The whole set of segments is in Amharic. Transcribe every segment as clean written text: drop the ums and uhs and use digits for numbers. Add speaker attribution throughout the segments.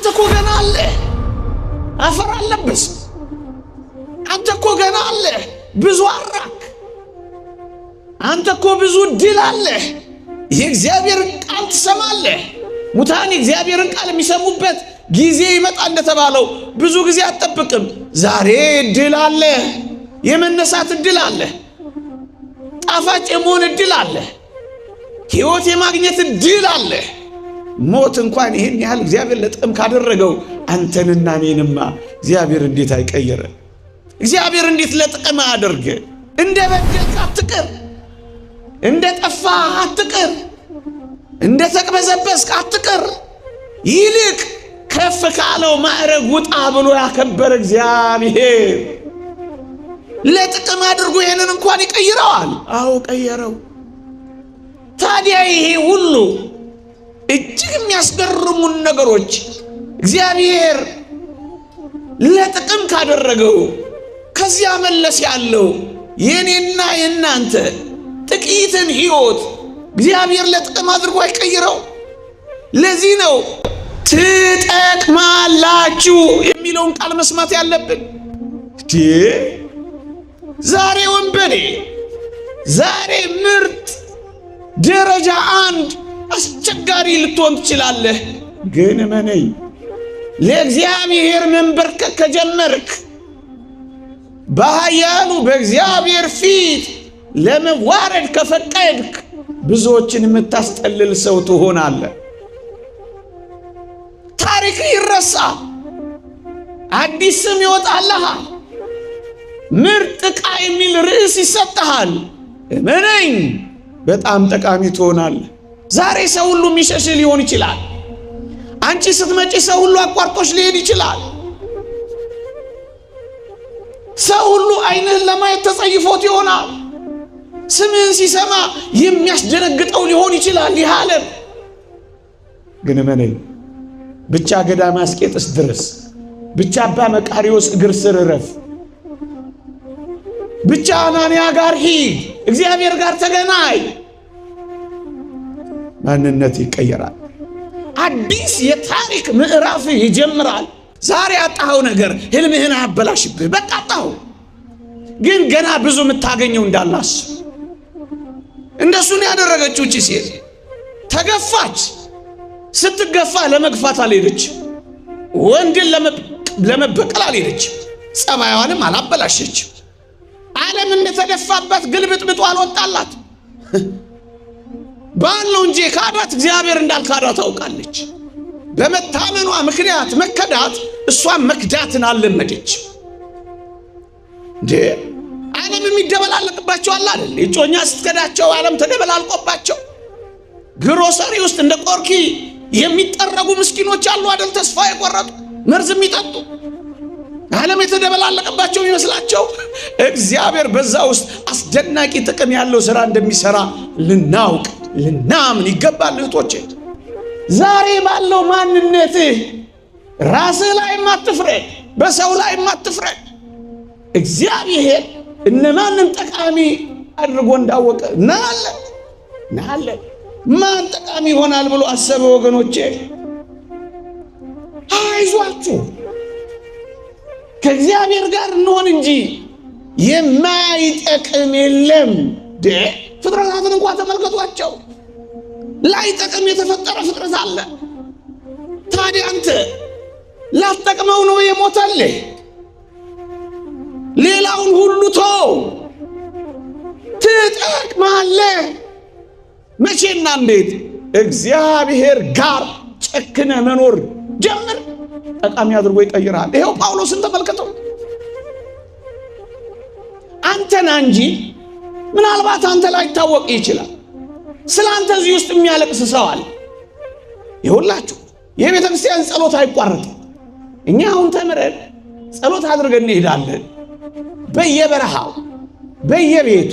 Speaker 1: እኮ ገና አለ አፈር አለብስ አንተ እኮ ገና አለ ብዙ አራክ አንተ እኮ ብዙ ድል አለ የእግዚአብሔርን ቃል ትሰማለህ ሙታን የእግዚአብሔርን ቃል የሚሰሙበት ጊዜ ይመጣ እንደተባለው ብዙ ጊዜ አትጠብቅም ዛሬ ድል አለ የመነሳት ድል አለ ጣፋጭ የመሆን ድል አለ ሕይወት የማግኘት ድል አለ ሞት እንኳን ይሄን ያህል እግዚአብሔር ለጥቅም ካደረገው አንተንና እኔንማ እግዚአብሔር እንዴት አይቀየረ እግዚአብሔር እንዴት ለጥቅም አያደርግ እንደ በደልክ አትቅር እንደ ጠፋ አትቅር እንደ ተቅበዘበዝክ አትቅር ይልቅ ከፍ ካለው ማዕረግ ውጣ ብሎ ያከበረ እግዚአብሔር ለጥቅም አድርጎ ይሄንን እንኳን ይቀይረዋል አዎ ቀየረው ታዲያ ይሄ ሁሉ እጅግ የሚያስገርሙን ነገሮች እግዚአብሔር ለጥቅም ካደረገው ከዚያ መለስ ያለው የኔና የናንተ ጥቂትን ሕይወት እግዚአብሔር ለጥቅም አድርጎ አይቀይረው ለዚህ ነው ትጠቅማላችሁ የሚለውን ቃል መስማት ያለብን ዛሬ ወንበዴ ዛሬ ምርጥ ደረጃ አንድ አስቸጋሪ ልትሆን ትችላለህ ግን እመነኝ ለእግዚአብሔር መንበርከክ ከጀመርክ በኃያሉ በእግዚአብሔር ፊት ለመዋረድ ከፈቀድክ ብዙዎችን የምታስጠልል ሰው ትሆናለህ ታሪክ ይረሳ አዲስ ስም ይወጣልሃል ምርጥ ዕቃ የሚል ርዕስ ይሰጥሃል እመነኝ በጣም ጠቃሚ ትሆናለህ ዛሬ ሰው ሁሉ የሚሸሽ ሊሆን ይችላል አንቺ ስትመጪ ሰው ሁሉ አቋርጦሽ ሊሄድ ይችላል ሰው ሁሉ አይንህን ለማየት ተጸይፎት ይሆናል ስምህን ሲሰማ የሚያስደነግጠው ሊሆን ይችላል ይህ ዓለም ግን እመነኝ ብቻ ገዳመ አስቄጥስ ድረስ ብቻ አባ መቃርዮስ እግር ስር እረፍ ብቻ አናንያ ጋር ሂድ እግዚአብሔር ጋር ተገናኝ ማንነት ይቀየራል አዲስ የታሪክ ምዕራፍ ይጀምራል ዛሬ አጣኸው ነገር ህልምህን አያበላሽብህ በቃ አጣኸው ግን ገና ብዙ የምታገኘው እንዳላስ እንደሱ ነው ያደረገችው እቺ ሴት ተገፋች ስትገፋ ለመግፋት አልሄደች ወንድን ለመበቀል አልሄደች ጸባይዋንም አላበላሸች ዓለም እንደተደፋበት ግልብጥብጡ አልወጣላት ባለው እንጂ ካዳት እግዚአብሔር እንዳልካዳት ታውቃለች በመታመኗ ምክንያት መከዳት እሷን መክዳትን አልለመደች ዓለም የሚደበላለቅባቸው አለ አይደል እጮኛ ስትከዳቸው ዓለም ተደበላልቆባቸው ግሮሰሪ ውስጥ እንደ ቆርኪ የሚጠረጉ ምስኪኖች አሉ አይደል ተስፋ የቆረጡ መርዝ የሚጠጡ ዓለም የተደበላለቀባቸው ይመስላቸው እግዚአብሔር በዛ ውስጥ አስደናቂ ጥቅም ያለው ሥራ እንደሚሰራ ልናውቅ ልናምን ይገባል እህቶቼ ዛሬ ባለው ማንነትህ ራስህ ላይ ማትፍረድ በሰው ላይ ማትፍረድ እግዚአብሔር እነማንን ጠቃሚ አድርጎ እንዳወቀ ናለ ማን ጠቃሚ ይሆናል ብሎ አሰበ ወገኖቼ አይዟችሁ ከእግዚአብሔር ጋር እንሆን እንጂ የማይጠቅም የለም ፍጥረታትን እንኳን ተመልከቷቸው ላይጠቅም የተፈጠረ ፍጥረት አለ ታዲያ አንተ ላትጠቅመው ነው የሞተልህ ሌላውን ሁሉ ተው ትጠቅማለህ መቼና እንዴት እግዚአብሔር ጋር ጨክነ መኖር ጀምር ጠቃሚ አድርጎ ይቀይራል ይሄው ጳውሎስን ተመልከተው አንተና እንጂ ምናልባት አንተ ላይ ታወቅ ይችላል ስላንተ እዚህ ውስጥ የሚያለቅስ ሰው አለ ይሁላችሁ የቤተ ክርስቲያን ጸሎት አይቋረጥም እኛ አሁን ተምረን ጸሎት አድርገን እንሄዳለን በየበረሃው በየቤቱ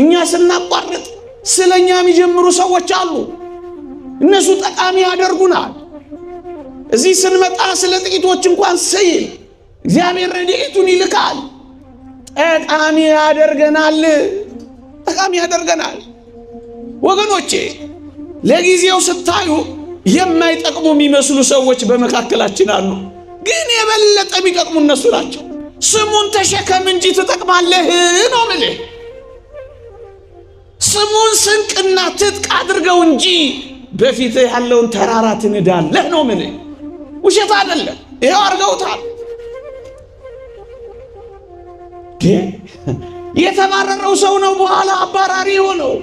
Speaker 1: እኛ ስናቋርጥ ስለኛ የሚጀምሩ ሰዎች አሉ እነሱ ጠቃሚ ያደርጉናል እዚህ ስንመጣ ስለ ጥቂቶች እንኳን ሲል እግዚአብሔር ረድኤቱን ይልካል ጠቃሚ ያደርገናል ወገኖቼ ለጊዜው ስታዩ የማይጠቅሙ የሚመስሉ ሰዎች በመካከላችን አሉ። ግን የበለጠ የሚጠቅሙ እነሱ ናቸው። ስሙን ተሸከም እንጂ ትጠቅማለህ ነው የምልህ። ስሙን ስንቅና ትጥቅ አድርገው እንጂ በፊትህ ያለውን ተራራ ትንዳለህ ነው የምልህ። ውሸት አይደለም። ይሄው አድርገውታል። የተባረረው ሰው ነው በኋላ አባራሪ ሆነው።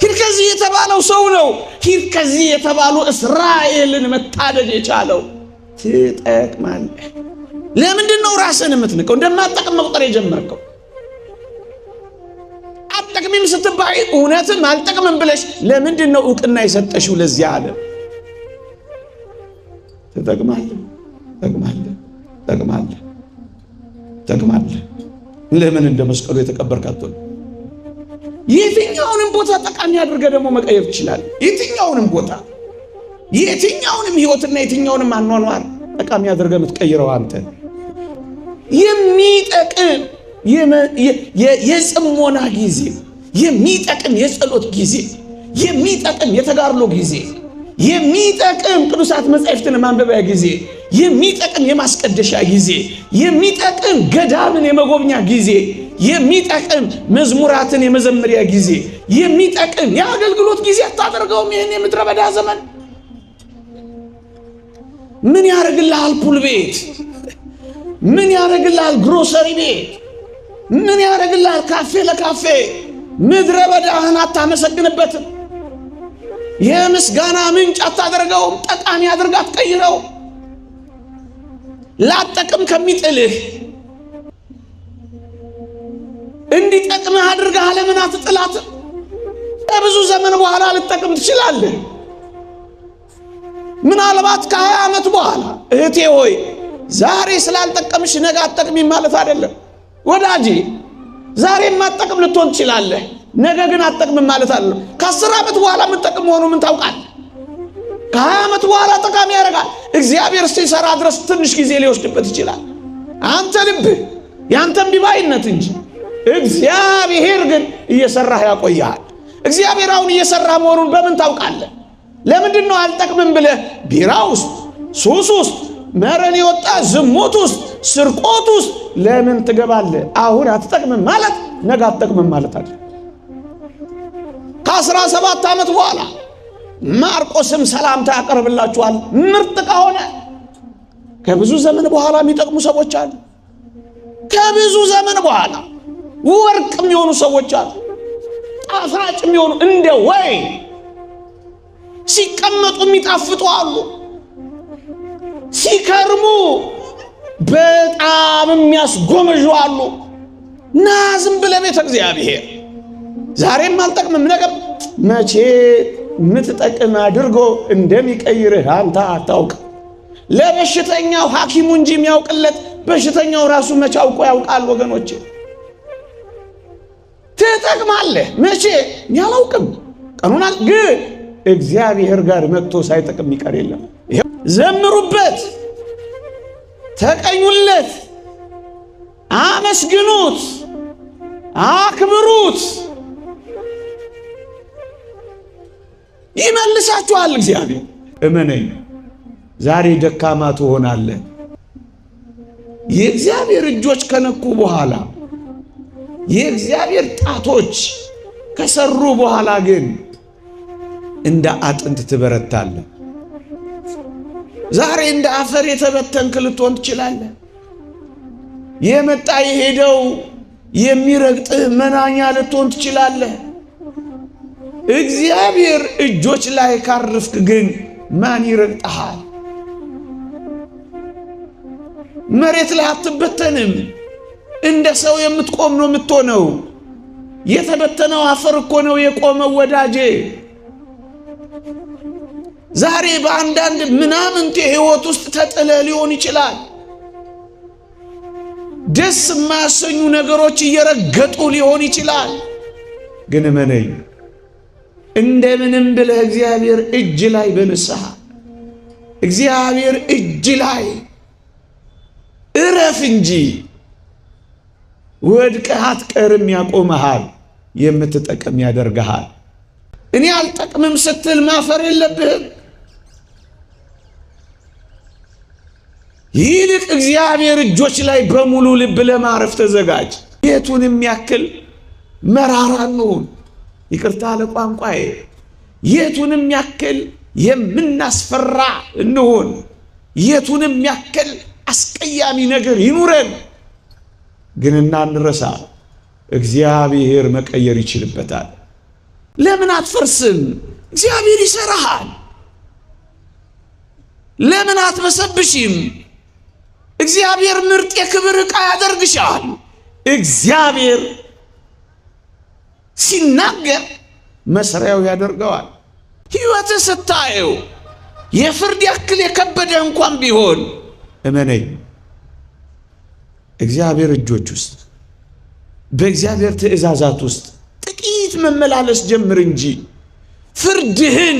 Speaker 1: ሂድ ከዚህ የተባለው ሰው ነው ሂድ ከዚህ የተባሉ እስራኤልን መታደግ የቻለው። ትጠቅማለህ። ለምንድን ነው ራስን የምትንቀው? እንደማትጠቅም መቁጠር የጀመርከው? አትጠቅሚም ስትባይ እውነትም አልጠቅምም ብለሽ ለምንድን ነው ዕውቅና የሰጠሽው ለዚህ ዓለም? ትጠቅማለህ፣ ትጠቅማለህ፣ ትጠቅማለህ፣ ትጠቅማለህ። ለምን እንደ መስቀሉ የተቀበርካት ነው? የትኛውንም ቦታ ጠቃሚ አድርገህ ደግሞ መቀየር ትችላለህ። የትኛውንም ቦታ የትኛውንም ህይወትና የትኛውንም አኗኗር ጠቃሚ አድርገህ የምትቀይረው አንተ። የሚጠቅም የጽሞና ጊዜ፣ የሚጠቅም የጸሎት ጊዜ፣ የሚጠቅም የተጋድሎ ጊዜ፣ የሚጠቅም ቅዱሳት መጻሕፍትን ማንበቢያ ጊዜ፣ የሚጠቅም የማስቀደሻ ጊዜ፣ የሚጠቅም ገዳምን የመጎብኛ ጊዜ፣ የሚጠቅም መዝሙራትን የመዘመሪያ ጊዜ፣ የሚጠቅም የአገልግሎት ጊዜ አታደርገውም? ይህን የምድረ በዳ ዘመን ምን ያደርግልሃል? ፑል ቤት ምን ያደርግልሃል? ግሮሰሪ ቤት ምን ያደርግልሃል? ካፌ ለካፌ ምድረ በዳህን አታመሰግንበትም? የምስጋና ምንጭ አታደርገውም? ጠቃሚ አድርጋ አትቀይረው? ላጠቅም ከሚጥልህ እንዲጠቅምህ አድርገህ ዓለምን አትጥላትም? ከብዙ ዘመን በኋላ ልጠቅም ትችላለህ። ምናልባት ከ20 ዓመት በኋላ እህቴ ሆይ ዛሬ ስላልጠቀምሽ ነገ አትጠቅሚም ማለት አይደለም ወዳጄ። ዛሬ ማትጠቅም ልትሆን ትችላለህ፣ ነገ ግን አትጠቅምም ማለት አይደለም። ከ10 ዓመት በኋላ የምትጠቅም መሆኑ ምን ታውቃለህ? ከ20 ዓመት በኋላ ጠቃሚ ያደርጋል። እግዚአብሔር እስኪሰራ ድረስ ትንሽ ጊዜ ሊወስድበት ይችላል። አንተ ልብህ ያንተም ቢባይነት እንጂ እግዚአብሔር ግን እየሰራህ ያቆያል። እግዚአብሔር አሁን እየሰራ መሆኑን በምን ታውቃለህ? ለምንድን ነው አልጠቅምም ብለህ ቢራ ውስጥ፣ ሱስ ውስጥ፣ መረን የወጣ ዝሙት ውስጥ፣ ስርቆት ውስጥ ለምን ትገባለህ? አሁን አትጠቅምም ማለት ነገ አትጠቅምም ማለት አይደል። ከ17 ዓመት በኋላ ማርቆስም ሰላምታ ያቀርብላችኋል። ምርጥ ከሆነ ከብዙ ዘመን በኋላ የሚጠቅሙ ሰዎች አሉ። ከብዙ ዘመን በኋላ ወርቅ የሚሆኑ ሰዎች አሉ። ጣፋጭ የሚሆኑ እንደ ወይን ሲቀመጡ የሚጣፍጡ አሉ። ሲከርሙ በጣም የሚያስጎመዡ አሉ። ና ዝም ብለህ ቤተ እግዚአብሔር ዛሬም አልጠቅምም ነገ መቼ ምትጠቅም አድርጎ እንደሚቀይርህ አንተ አታውቅ። ለበሽተኛው ሐኪሙ እንጂ የሚያውቅለት በሽተኛው ራሱ መቼ አውቆ ያውቃል? ወገኖቼ ትጠቅማለህ መቼ ያላውቅም ቀኑና ግን እግዚአብሔር ጋር መጥቶ ሳይጠቅም ይቀር የለም። ዘምሩበት፣ ተቀኙለት፣ አመስግኑት፣ አክብሩት። ይመልሳችኋል እግዚአብሔር። እመነኝ፣ ዛሬ ደካማ ትሆናለህ። የእግዚአብሔር እጆች ከነኩ በኋላ የእግዚአብሔር ጣቶች ከሰሩ በኋላ ግን እንደ አጥንት ትበረታለህ። ዛሬ እንደ አፈር የተበተንክ ልትሆን ትችላለህ። የመጣ የሄደው የሚረግጥህ መናኛ ልትሆን ትችላለህ። እግዚአብሔር እጆች ላይ ካረፍክ ግን ማን ይረግጥሃል? መሬት ላይ አትበተንም። እንደ ሰው የምትቆም ነው የምትሆነው። የተበተነው አፈር እኮ ነው የቆመው ወዳጄ። ዛሬ በአንዳንድ ምናምንቴ ሕይወት ውስጥ ተጥለ ሊሆን ይችላል። ደስ የማያሰኙ ነገሮች እየረገጡ ሊሆን ይችላል። ግን እመነኝ፣ እንደምንም ብለህ እግዚአብሔር እጅ ላይ በንስሐ እግዚአብሔር እጅ ላይ እረፍ እንጂ ወድቀህ አትቀርም። ያቆመሃል፣ የምትጠቅም ያደርግሃል። እኔ አልጠቅምም ስትል ማፈር የለብህም። ይልቅ እግዚአብሔር እጆች ላይ በሙሉ ልብ ለማረፍ ተዘጋጅ። የቱንም ያክል መራራ እንሁን፣ ይቅርታ ለቋንቋዬ፣ የቱንም ያክል የምናስፈራ እንሁን፣ የቱንም ያክል አስቀያሚ ነገር ይኑረን፣ ግን እንዳንረሳ እግዚአብሔር መቀየር ይችልበታል። ለምን አትፈርስም? እግዚአብሔር ይሰራሃል። ለምን አትበሰብሽም? እግዚአብሔር ምርጥ የክብር ዕቃ ያደርግሻል። እግዚአብሔር ሲናገር መስሪያው ያደርገዋል። ሕይወትህ ስታየው የፍርድ ያክል የከበደ እንኳን ቢሆን እመነኝ፣ እግዚአብሔር እጆች ውስጥ በእግዚአብሔር ትእዛዛት ውስጥ ጥቂት መመላለስ ጀምር እንጂ ፍርድህን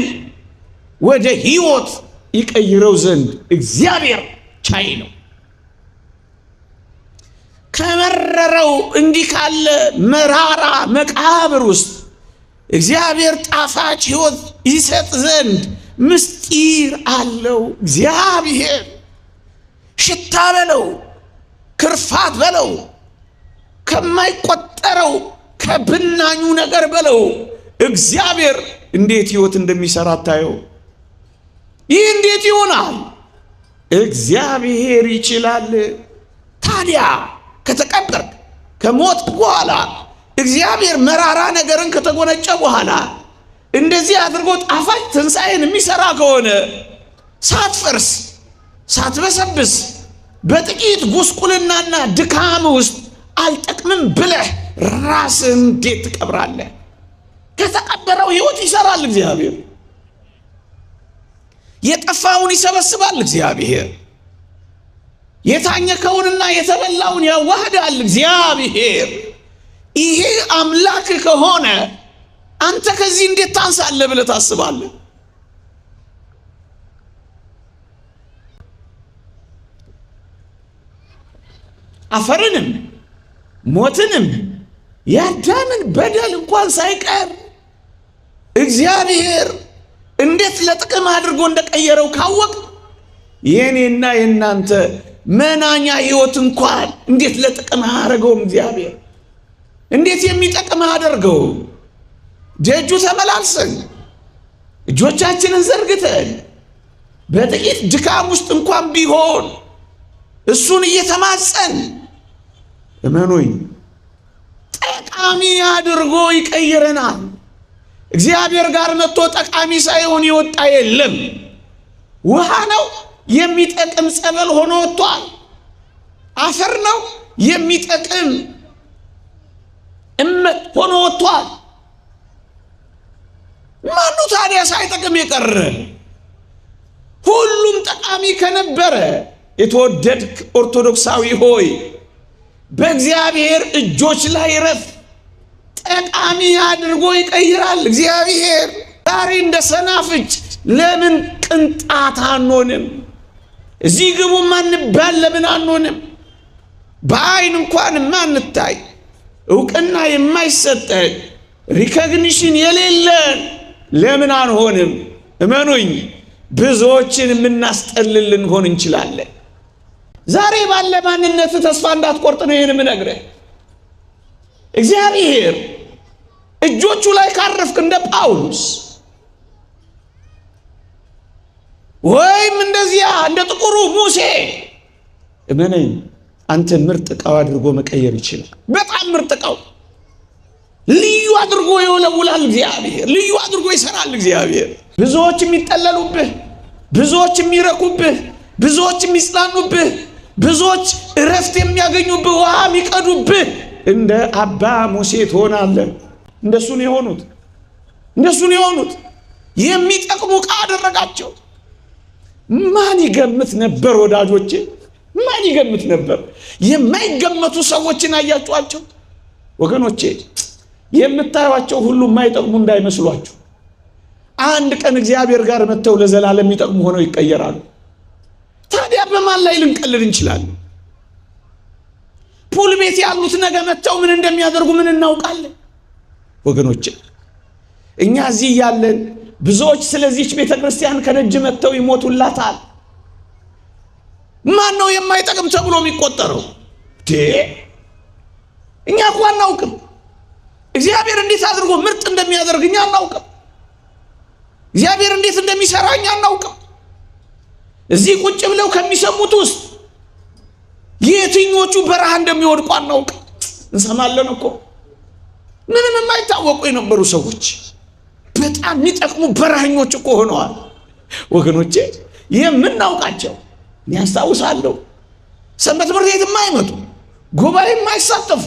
Speaker 1: ወደ ሕይወት ይቀይረው ዘንድ እግዚአብሔር ቻይ ነው። ከመረረው እንዲህ ካለ መራራ መቃብር ውስጥ እግዚአብሔር ጣፋጭ ሕይወት ይሰጥ ዘንድ ምስጢር አለው። እግዚአብሔር ሽታ በለው ክርፋት በለው ከማይቆጠረው ከብናኙ ነገር በለው እግዚአብሔር እንዴት ሕይወት እንደሚሰራ ታየው። ይህ እንዴት ይሆናል? እግዚአብሔር ይችላል። ታዲያ ከተቀበርክ ከሞት በኋላ እግዚአብሔር መራራ ነገርን ከተጎነጨ በኋላ እንደዚህ አድርጎ ጣፋጭ ትንሣኤን የሚሰራ ከሆነ ሳትፈርስ ሳትበሰብስ በጥቂት ጉስቁልናና ድካም ውስጥ አልጠቅምም ብለህ ራስን እንዴት ትቀብራለህ? ከተቀበረው ሕይወት ይሰራል እግዚአብሔር። የጠፋውን ይሰበስባል እግዚአብሔር። የታኘከውንና የተበላውን ያዋህዳል እግዚአብሔር። ይሄ አምላክ ከሆነ አንተ ከዚህ እንዴት ታንሳለህ ብለህ ታስባለህ? አፈርንም ሞትንም የአዳምን በደል እንኳን ሳይቀር እግዚአብሔር እንዴት ለጥቅም አድርጎ እንደቀየረው ካወቅ የኔና የናንተ መናኛ ሕይወት እንኳን እንዴት ለጥቅም አደረገው። እግዚአብሔር እንዴት የሚጠቅም አደረገው። ደጁ ተመላልሰን እጆቻችንን ዘርግተን በጥቂት ድካም ውስጥ እንኳን ቢሆን እሱን እየተማጸን እመኑኝ ጠቃሚ አድርጎ ይቀይረናል። እግዚአብሔር ጋር መጥቶ ጠቃሚ ሳይሆን ይወጣ የለም። ውሃ ነው የሚጠቅም ጸበል ሆኖ ወጥቷል። አፈር ነው የሚጠቅም እመት ሆኖ ወጥቷል። ማኑ ታዲያ ሳይጠቅም የቀረ? ሁሉም ጠቃሚ ከነበረ የተወደድክ ኦርቶዶክሳዊ ሆይ በእግዚአብሔር እጆች ላይ ረፍ። ጠቃሚ አድርጎ ይቀይራል እግዚአብሔር። ዛሬ እንደ ሰናፍጭ ለምን ቅንጣት አንሆንም? እዚህ ግቡ ማንባል ለምን አንሆንም? በአይን እንኳን ማንታይ እውቅና የማይሰጠን ሪኮግኒሽን የሌለን ለምን አንሆንም? እመኑኝ ብዙዎችን የምናስጠልል ልንሆን እንችላለን። ዛሬ ባለ ማንነት ተስፋ እንዳትቆርጥ ነው ይሄን የምነግርህ። እግዚአብሔር እጆቹ ላይ ካረፍክ እንደ ጳውሎስ ወይም እንደዚያ እንደ ጥቁሩ ሙሴ እመነኝ አንተ ምርጥ ዕቃው አድርጎ መቀየር ይችላል። በጣም ምርጥ ዕቃው ልዩ አድርጎ ይወለውላል እግዚአብሔር። ልዩ አድርጎ ይሰራል እግዚአብሔር። ብዙዎች የሚጠለሉብህ፣ ብዙዎች የሚረኩብህ፣ ብዙዎች የሚጽናኑብህ፣ ብዙዎች እረፍት የሚያገኙብህ፣ ውሃ የሚቀዱብህ እንደ አባ ሙሴ ትሆናለህ። እንደሱ ነው የሆኑት። እንደሱ ነው የሆኑት። የሚጠቅሙ ዕቃ አደረጋቸው። ማን ይገምት ነበር ወዳጆቼ? ማን ይገምት ነበር? የማይገመቱ ሰዎችን አያችኋቸው ወገኖቼ? የምታዩቸው ሁሉ የማይጠቅሙ እንዳይመስሏችሁ። አንድ ቀን እግዚአብሔር ጋር መጥተው ለዘላለም የሚጠቅሙ ሆነው ይቀየራሉ። ታዲያ በማን ላይ ልንቀልድ እንችላለን? ፑል ቤት ያሉት ነገ መጥተው ምን እንደሚያደርጉ ምን እናውቃለን? ወገኖቼ እኛ እዚህ ያለን ብዙዎች ስለዚህች ቤተክርስቲያን ከደጅ መጥተው ይሞቱላታል። ማን ነው የማይጠቅም ተብሎ የሚቆጠረው? እኛ እኮ አናውቅም። እግዚአብሔር እንዴት አድርጎ ምርጥ እንደሚያደርግ እኛ አናውቅም። እግዚአብሔር እንዴት እንደሚሰራ እኛ አናውቅም። እዚህ ቁጭ ብለው ከሚሰሙት ውስጥ የትኞቹ በረሃ እንደሚወድቁ አናውቅም። እንሰማለን እኮ ምንም የማይታወቁ የነበሩ ሰዎች በጣም የሚጠቅሙ በረሃኞች እኮ ሆነዋል። ወገኖቼ የምናውቃቸው ያስታውሳለሁ፣ ሰንበት ትምህርት ቤት የማይመጡ ጉባኤ የማይሳተፉ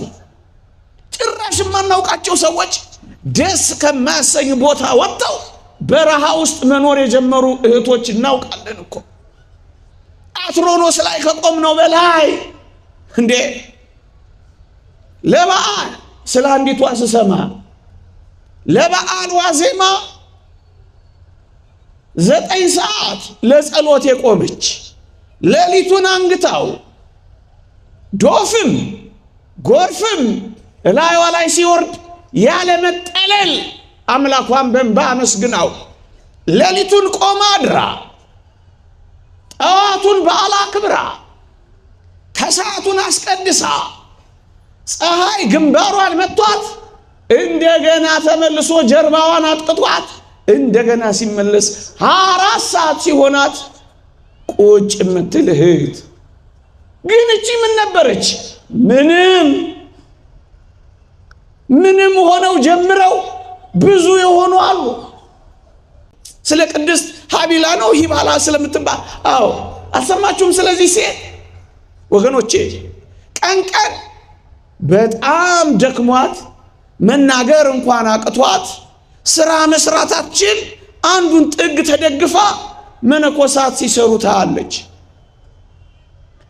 Speaker 1: ጭራሽ የማናውቃቸው ሰዎች ደስ ከማያሰኝ ቦታ ወጥተው በረሃ ውስጥ መኖር የጀመሩ እህቶች እናውቃለን እኮ። አትሮኖስ ላይ ከቆምነው በላይ እንዴ ለበዓል ስለ አንዲቷ ስሰማ ለበዓል ዋዜማ 9 ሰዓት ለጸሎት የቆመች ሌሊቱን አንግታው ዶፍም ጎርፍም እላይዋ ላይ ሲወርድ ያለ መጠለል አምላኳን በእንባ አመስግናው ሌሊቱን ቆማ አድራ ጠዋቱን በዓል አክብራ ከሰዓቱን አስቀድሳ ፀሐይ ግንባሯን መቷት እንደገና ተመልሶ ጀርባዋን አጥቅቷት እንደገና ሲመለስ 4 ሰዓት ሲሆናት ቁጭ የምትል እህት ግን እቺ ምን ነበረች? ምንም ሆነው ጀምረው ብዙ የሆኑ አሉ። ስለ ቅድስት ሀቢላ ነው ሂባላ ስለምትባል አዎ አሰማችሁም? ስለዚህ ሴት ወገኖቼ ቀን በጣም ደክሟት መናገር እንኳን አቅቷት ስራ መስራታችን አንዱን ጥግ ተደግፋ መነኮሳት ሲሰሩ ታያለች።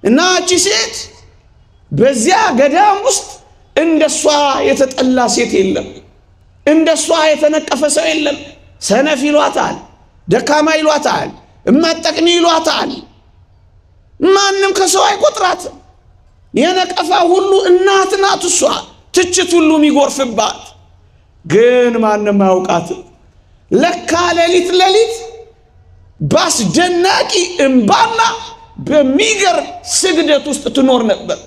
Speaker 1: እና እቺ ሴት በዚያ ገዳም ውስጥ እንደሷ የተጠላ ሴት የለም፣ እንደሷ የተነቀፈ ሰው የለም። ሰነፍ ይሏታል፣ ደካማ ይሏታል፣ እማጠቅሚ ይሏታል። ማንም ከሰው አይቆጥራትም። የነቀፋ ሁሉ እናት ናት እሷ፣ ትችት ሁሉ የሚጎርፍባት። ግን ማንም አያውቃትም። ለካ ሌሊት ባስደናቂ እንባና በሚገርም ስግደት ውስጥ ትኖር ነበር።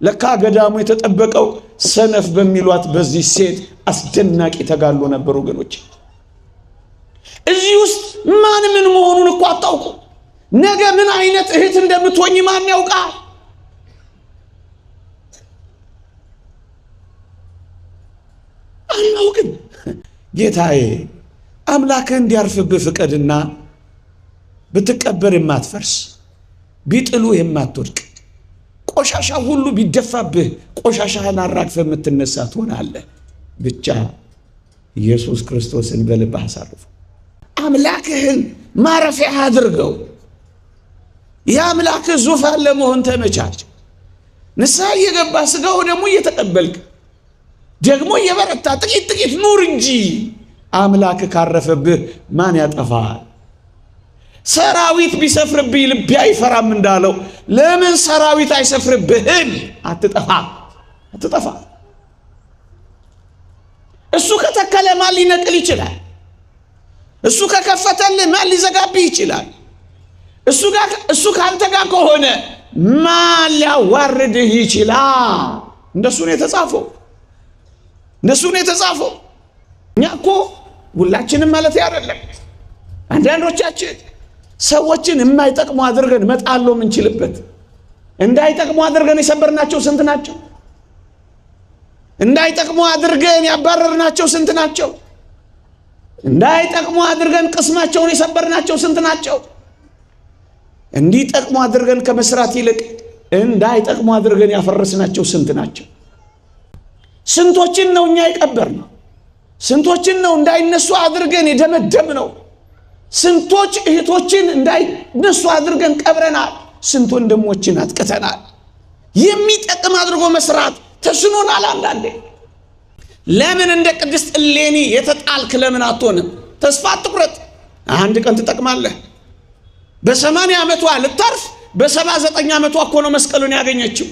Speaker 1: ለካ ገዳሙ የተጠበቀው ሰነፍ በሚሏት በዚህ ሴት አስደናቂ ተጋድሎ ነበር። ወገኖች እዚህ ውስጥ ማን ምን መሆኑን እኮ አታውቁ። ነገ ምን አይነት እህት እንደምትሆኝ ማን ያውቃል? አላውቅም። ጌታዬ አምላክህ እንዲያርፍብህ ፍቀድና ብትቀበር የማትፈርስ ቢጥሉ የማትወድቅ ቆሻሻ ሁሉ ቢደፋብህ ቆሻሻህን አራግፈህ የምትነሳ ትሆናለህ። ብቻ ኢየሱስ ክርስቶስን በልብህ አሳርፈው። አምላክህን ማረፊያ አድርገው። የአምላክህ ዙፋን ለመሆን ተመቻች። ንስሐ እየገባ ስጋው ደግሞ እየተቀበልክ ደግሞ እየበረታ ጥቂት ኑር እንጂ አምላክህ ካረፈብህ ማን ያጠፋል? ሰራዊት ቢሰፍርብህ ልቤ አይፈራም እንዳለው ለምን ሰራዊት አይሰፍርብህም? አትጠፋ። እሱ ከተከለ ማን ሊነቅል ይችላል? እሱ ከከፈተልህ ማን ሊዘጋብህ ይችላል? እሱ ካንተ ጋር ከሆነ ማን ሊያዋርድህ ይችላል? እንደሱ ነው የተጻፈው። እኛ እኮ ሁላችንም ማለት አይደለም። አንዳንዶቻችን ሰዎችን የማይጠቅሙ አድርገን መጣሎ ምንችልበት፣ እንዳይጠቅሙ አድርገን የሰበርናቸው ስንት ናቸው? እንዳይጠቅሙ አድርገን ያባረርናቸው ስንት ናቸው? እንዳይጠቅሙ አድርገን ቅስማቸውን የሰበርናቸው ስንት ናቸው? እንዲጠቅሙ አድርገን ከመስራት ይልቅ እንዳይጠቅሙ አድርገን ያፈረስናቸው ስንት ናቸው? ስንቶችን ነው እኛ የቀበርነው? ስንቶችን ነው እንዳይነሱ አድርገን የደመደምነው? ስንቶች እህቶችን እንዳይነሱ አድርገን ቀብረናል። ስንት ወንድሞችን አጥቅተናል። የሚጠቅም አድርጎ መስራት ተስኖናል። አንዳንዴ ለምን እንደ ቅድስት እሌኒ የተጣልክ ለምን አትሆንም? ተስፋ አትቁረጥ። አንድ ቀን ትጠቅማለህ። በ80 ዓመቷ ልታርፍ በ79 ዓመቷ እኮ ነው መስቀሉን ያገኘችው።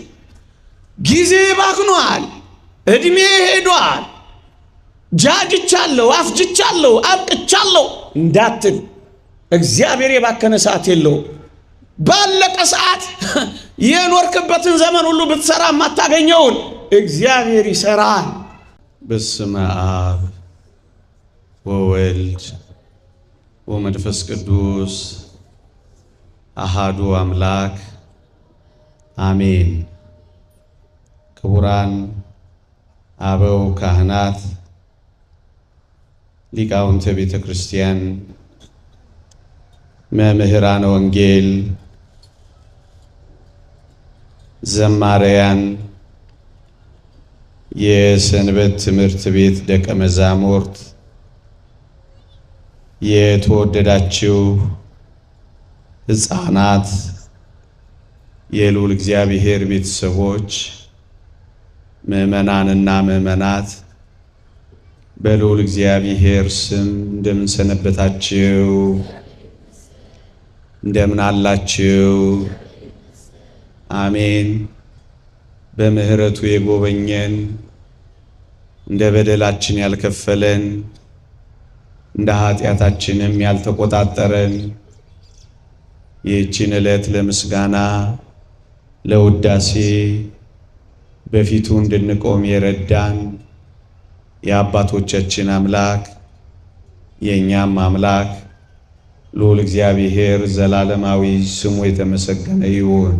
Speaker 1: ጊዜ ባክኗል፣ እድሜ ሄዷል። ጃጅቻለሁ፣ አፍጅቻለሁ፣ አብቅቻለሁ እንዳትል። እግዚአብሔር የባከነ ሰዓት የለው። ባለቀ ሰዓት የኖርክበትን ዘመን ሁሉ ብትሰራ ማታገኘውን እግዚአብሔር ይሰራል። በስመ አብ ወወልድ ወመንፈስ ቅዱስ አሃዱ አምላክ አሜን። ክቡራን አበው ካህናት፣ ሊቃውንተ ቤተ ክርስቲያን፣ መምህራነ ወንጌል፣ ዘማሪያን፣ የሰንበት ትምህርት ቤት ደቀ መዛሙርት፣ የተወደዳችሁ ሕፃናት፣ የልዑል እግዚአብሔር ቤተሰቦች፣ ምእመናንና ምእመናት በልዑል እግዚአብሔር ስም እንደምን ሰነበታችሁ? እንደምን አላችሁ? አሜን። በምህረቱ የጎበኘን እንደ በደላችን ያልከፈለን እንደ ኃጢአታችንም ያልተቆጣጠረን ይህችን ዕለት ለምስጋና ለውዳሴ በፊቱ እንድንቆም የረዳን የአባቶቻችን አምላክ የእኛም አምላክ ልዑል እግዚአብሔር ዘላለማዊ ስሙ የተመሰገነ ይሁን።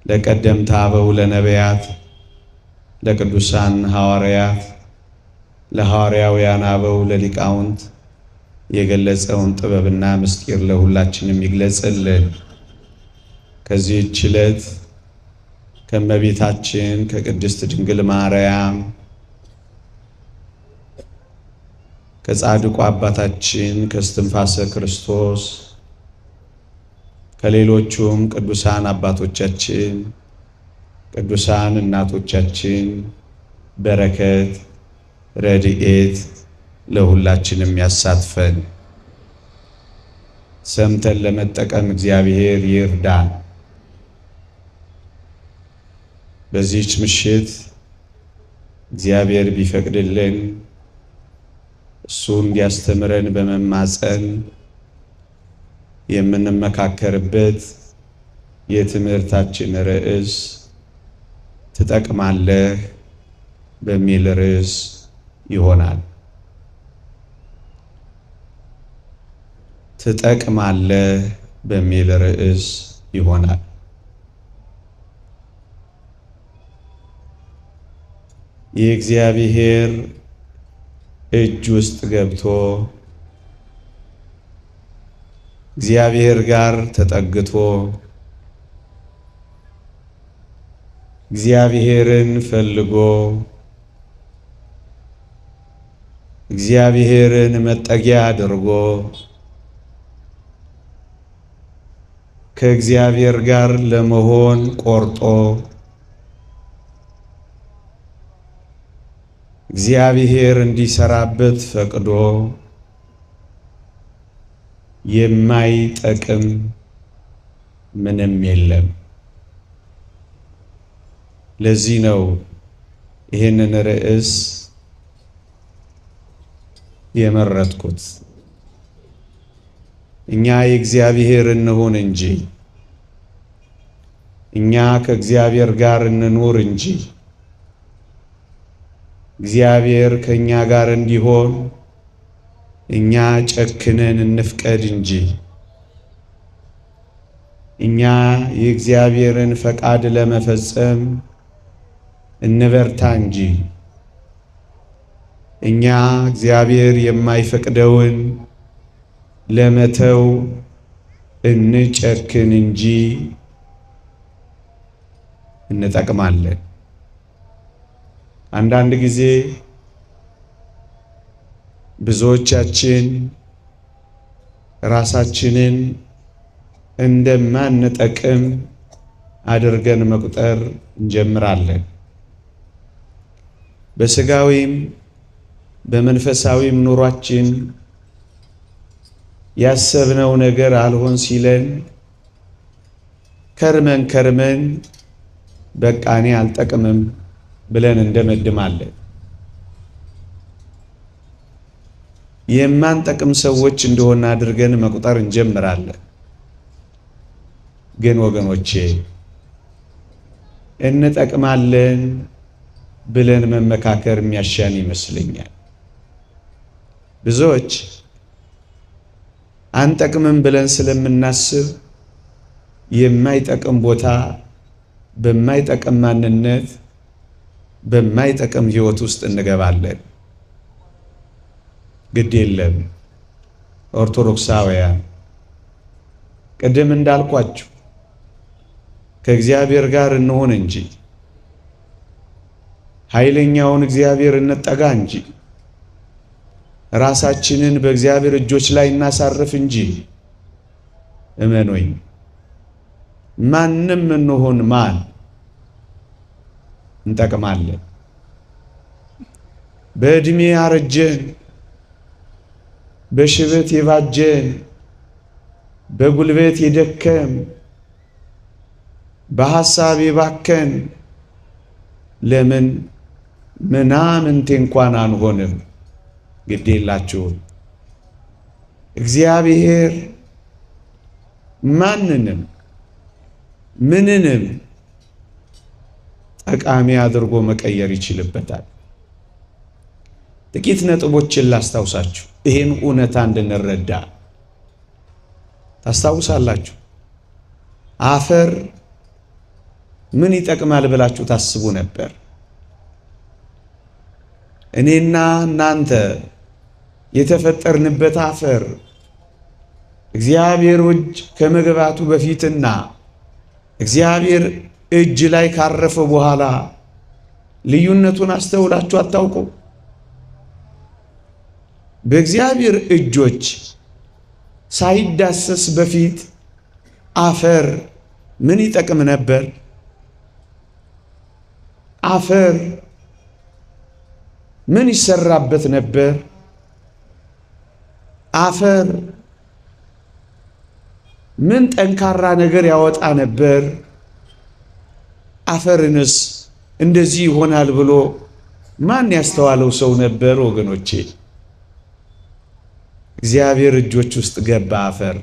Speaker 1: ለቀደምት አበው ለነቢያት፣ ለቅዱሳን ሐዋርያት፣ ለሐዋርያውያን አበው ለሊቃውንት የገለጸውን ጥበብና ምስጢር ለሁላችንም ይግለጽልን። ከዚህች ዕለት ከእመቤታችን ከቅድስት ድንግል ማርያም ከጻድቁ አባታችን ከእስትንፋሰ ክርስቶስ ከሌሎቹም ቅዱሳን አባቶቻችን ቅዱሳን እናቶቻችን በረከት ረድኤት ለሁላችንም ያሳትፈን። ሰምተን ለመጠቀም እግዚአብሔር ይርዳን። በዚህች ምሽት እግዚአብሔር ቢፈቅድልን እሱ እንዲያስተምረን በመማፀን የምንመካከርበት የትምህርታችን ርዕስ ትጠቅማለህ በሚል ርዕስ ይሆናል። ትጠቅማለህ በሚል ርዕስ ይሆናል። የእግዚአብሔር እጅ ውስጥ ገብቶ እግዚአብሔር ጋር ተጠግቶ እግዚአብሔርን ፈልጎ እግዚአብሔርን መጠጊያ አድርጎ ከእግዚአብሔር ጋር ለመሆን ቆርጦ እግዚአብሔር እንዲሰራበት ፈቅዶ የማይጠቅም ምንም የለም። ለዚህ ነው ይህንን ርዕስ የመረጥኩት። እኛ የእግዚአብሔር እንሁን እንጂ፣ እኛ ከእግዚአብሔር ጋር እንኑር እንጂ፣ እግዚአብሔር ከእኛ ጋር እንዲሆን እኛ ጨክነን እንፍቀድ እንጂ፣ እኛ የእግዚአብሔርን ፈቃድ ለመፈጸም እንበርታ እንጂ፣ እኛ እግዚአብሔር የማይፈቅደውን ለመተው እንጨክን እንጂ እንጠቅማለን። አንዳንድ ጊዜ ብዙዎቻችን ራሳችንን እንደማንጠቅም አድርገን መቁጠር እንጀምራለን። በስጋዊም በመንፈሳዊም ኑሯችን ያሰብነው ነገር አልሆን ሲለን ከርመን በቃ እኔ አልጠቅምም ብለን እንደመድማለን። የማንጠቅም ሰዎች እንደሆነ አድርገን መቁጠር እንጀምራለን። ግን ወገኖቼ እንጠቅማለን ብለን መመካከር የሚያሻን ይመስለኛል። ብዙዎች አንጠቅምም ብለን ስለምናስብ የማይጠቅም ቦታ፣ በማይጠቅም ማንነት፣ በማይጠቅም ሕይወት ውስጥ እንገባለን። ግድ የለም ኦርቶዶክሳውያን፣ ቅድም እንዳልኳችሁ ከእግዚአብሔር ጋር እንሆን እንጂ ኃይለኛውን እግዚአብሔር እንጠጋ እንጂ ራሳችንን በእግዚአብሔር እጆች ላይ እናሳርፍ እንጂ እመኑኝ ማንም እንሆን ማን እንጠቅማለን። በዕድሜ ያረጀን፣ በሽበት የባጀን፣ በጉልበት የደከም፣ በሐሳብ የባከን ለምን ምናምንቴ እንኳን አንሆንም? ግድ የላችሁም። እግዚአብሔር ማንንም ምንንም ጠቃሚ አድርጎ መቀየር ይችልበታል። ጥቂት ነጥቦችን ላስታውሳችሁ ይሄን እውነታ እንድንረዳ። ታስታውሳላችሁ? አፈር ምን ይጠቅማል ብላችሁ ታስቡ ነበር? እኔና እናንተ የተፈጠርንበት አፈር እግዚአብሔር እጅ ከመግባቱ በፊትና እግዚአብሔር እጅ ላይ ካረፈ በኋላ ልዩነቱን አስተውላችሁ አታውቁ? በእግዚአብሔር እጆች ሳይዳሰስ በፊት አፈር ምን ይጠቅም ነበር? አፈር ምን ይሰራበት ነበር? አፈር ምን ጠንካራ ነገር ያወጣ ነበር? አፈርንስ እንደዚህ ይሆናል ብሎ ማን ያስተዋለው ሰው ነበር? ወገኖቼ እግዚአብሔር እጆች ውስጥ ገባ አፈር።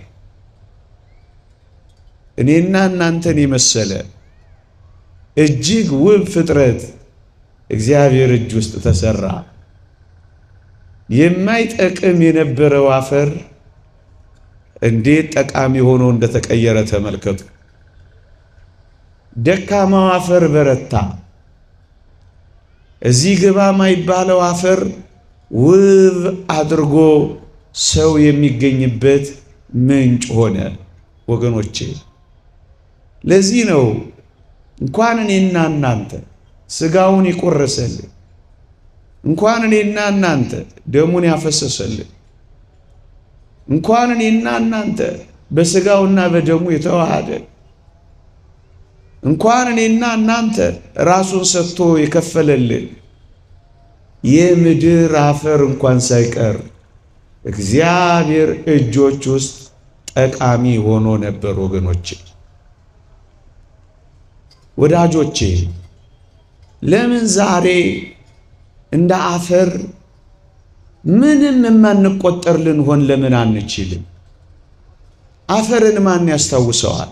Speaker 1: እኔና እናንተን የመሰለ እጅግ ውብ ፍጥረት እግዚአብሔር እጅ ውስጥ ተሰራ። የማይጠቅም የነበረው አፈር እንዴት ጠቃሚ ሆኖ እንደተቀየረ ተመልከቱ። ደካማው አፈር በረታ። እዚህ ግባ ማይባለው አፈር ውብ አድርጎ ሰው የሚገኝበት ምንጭ ሆነ። ወገኖቼ ለዚህ ነው እንኳን እኔና እናንተ ስጋውን ይቆረሰልን፣ እንኳን እኔና እናንተ ደሙን ያፈሰሰልን፣ እንኳን እኔና እናንተ በስጋውና በደሙ የተዋሃደ፣ እንኳን እኔና እናንተ ራሱን ሰጥቶ የከፈለልን የምድር አፈር እንኳን ሳይቀር እግዚአብሔር እጆች ውስጥ ጠቃሚ ሆኖ ነበር። ወገኖቼ ወዳጆቼ ለምን ዛሬ እንደ አፈር ምንም የማንቆጠር ልንሆን ለምን አንችልም? አፈርን ማን ያስታውሰዋል?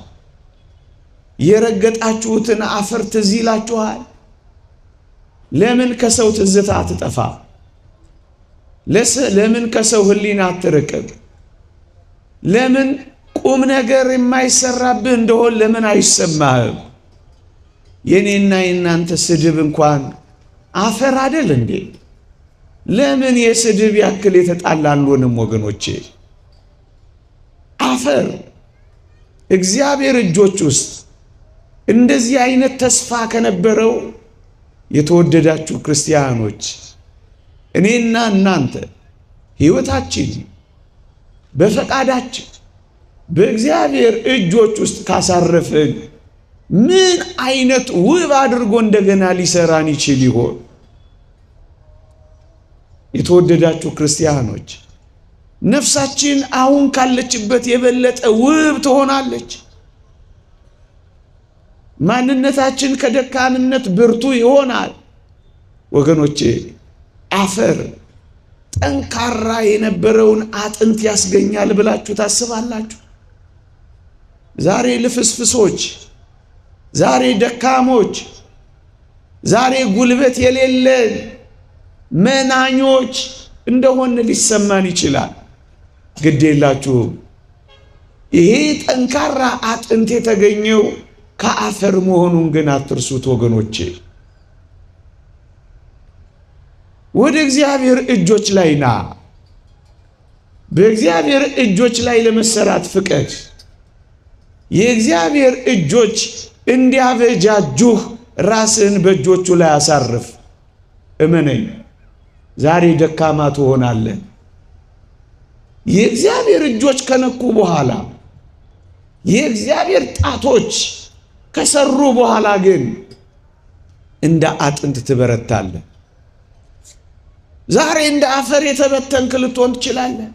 Speaker 1: የረገጣችሁትን አፈር ትዝ ይላችኋል? ለምን ከሰው ትዝታ አትጠፋ? ለምን ከሰው ሕሊና አትርቅም? ለምን ቁም ነገር የማይሰራብህ እንደሆን ለምን አይሰማህም? የኔና የናንተ ስድብ እንኳን አፈር አይደል እንዴ? ለምን የስድብ ያክል የተጣላሉንም? ወገኖቼ አፈር እግዚአብሔር እጆች ውስጥ እንደዚህ አይነት ተስፋ ከነበረው የተወደዳችሁ ክርስቲያኖች እኔና እናንተ ሕይወታችን በፈቃዳችን በእግዚአብሔር እጆች ውስጥ ካሳረፈን ምን አይነት ውብ አድርጎ እንደገና ሊሰራን ይችል ይሆን? የተወደዳችሁ ክርስቲያኖች ነፍሳችን አሁን ካለችበት የበለጠ ውብ ትሆናለች። ማንነታችን ከደካምነት ብርቱ ይሆናል። ወገኖቼ አፈር ጠንካራ የነበረውን አጥንት ያስገኛል ብላችሁ ታስባላችሁ? ዛሬ ልፍስፍሶች፣ ዛሬ ደካሞች፣ ዛሬ ጉልበት የሌለን መናኞች እንደሆነ ሊሰማን ይችላል። ግድ የላችሁም። ይሄ ጠንካራ አጥንት የተገኘው ከአፈር መሆኑን ግን አትርሱት ወገኖቼ። ወደ እግዚአብሔር እጆች ላይ ና። በእግዚአብሔር እጆች ላይ ለመሰራት ፍቀድ። የእግዚአብሔር እጆች እንዲያበጃጁህ ራስን በእጆቹ ላይ አሳርፍ። እመነኝ፣ ዛሬ ደካማ ትሆናለህ። የእግዚአብሔር እጆች ከነኩ በኋላ፣ የእግዚአብሔር ጣቶች ከሰሩ በኋላ ግን እንደ አጥንት ትበረታለህ። ዛሬ እንደ አፈር የተበተንክ ልትሆን ትችላለህ።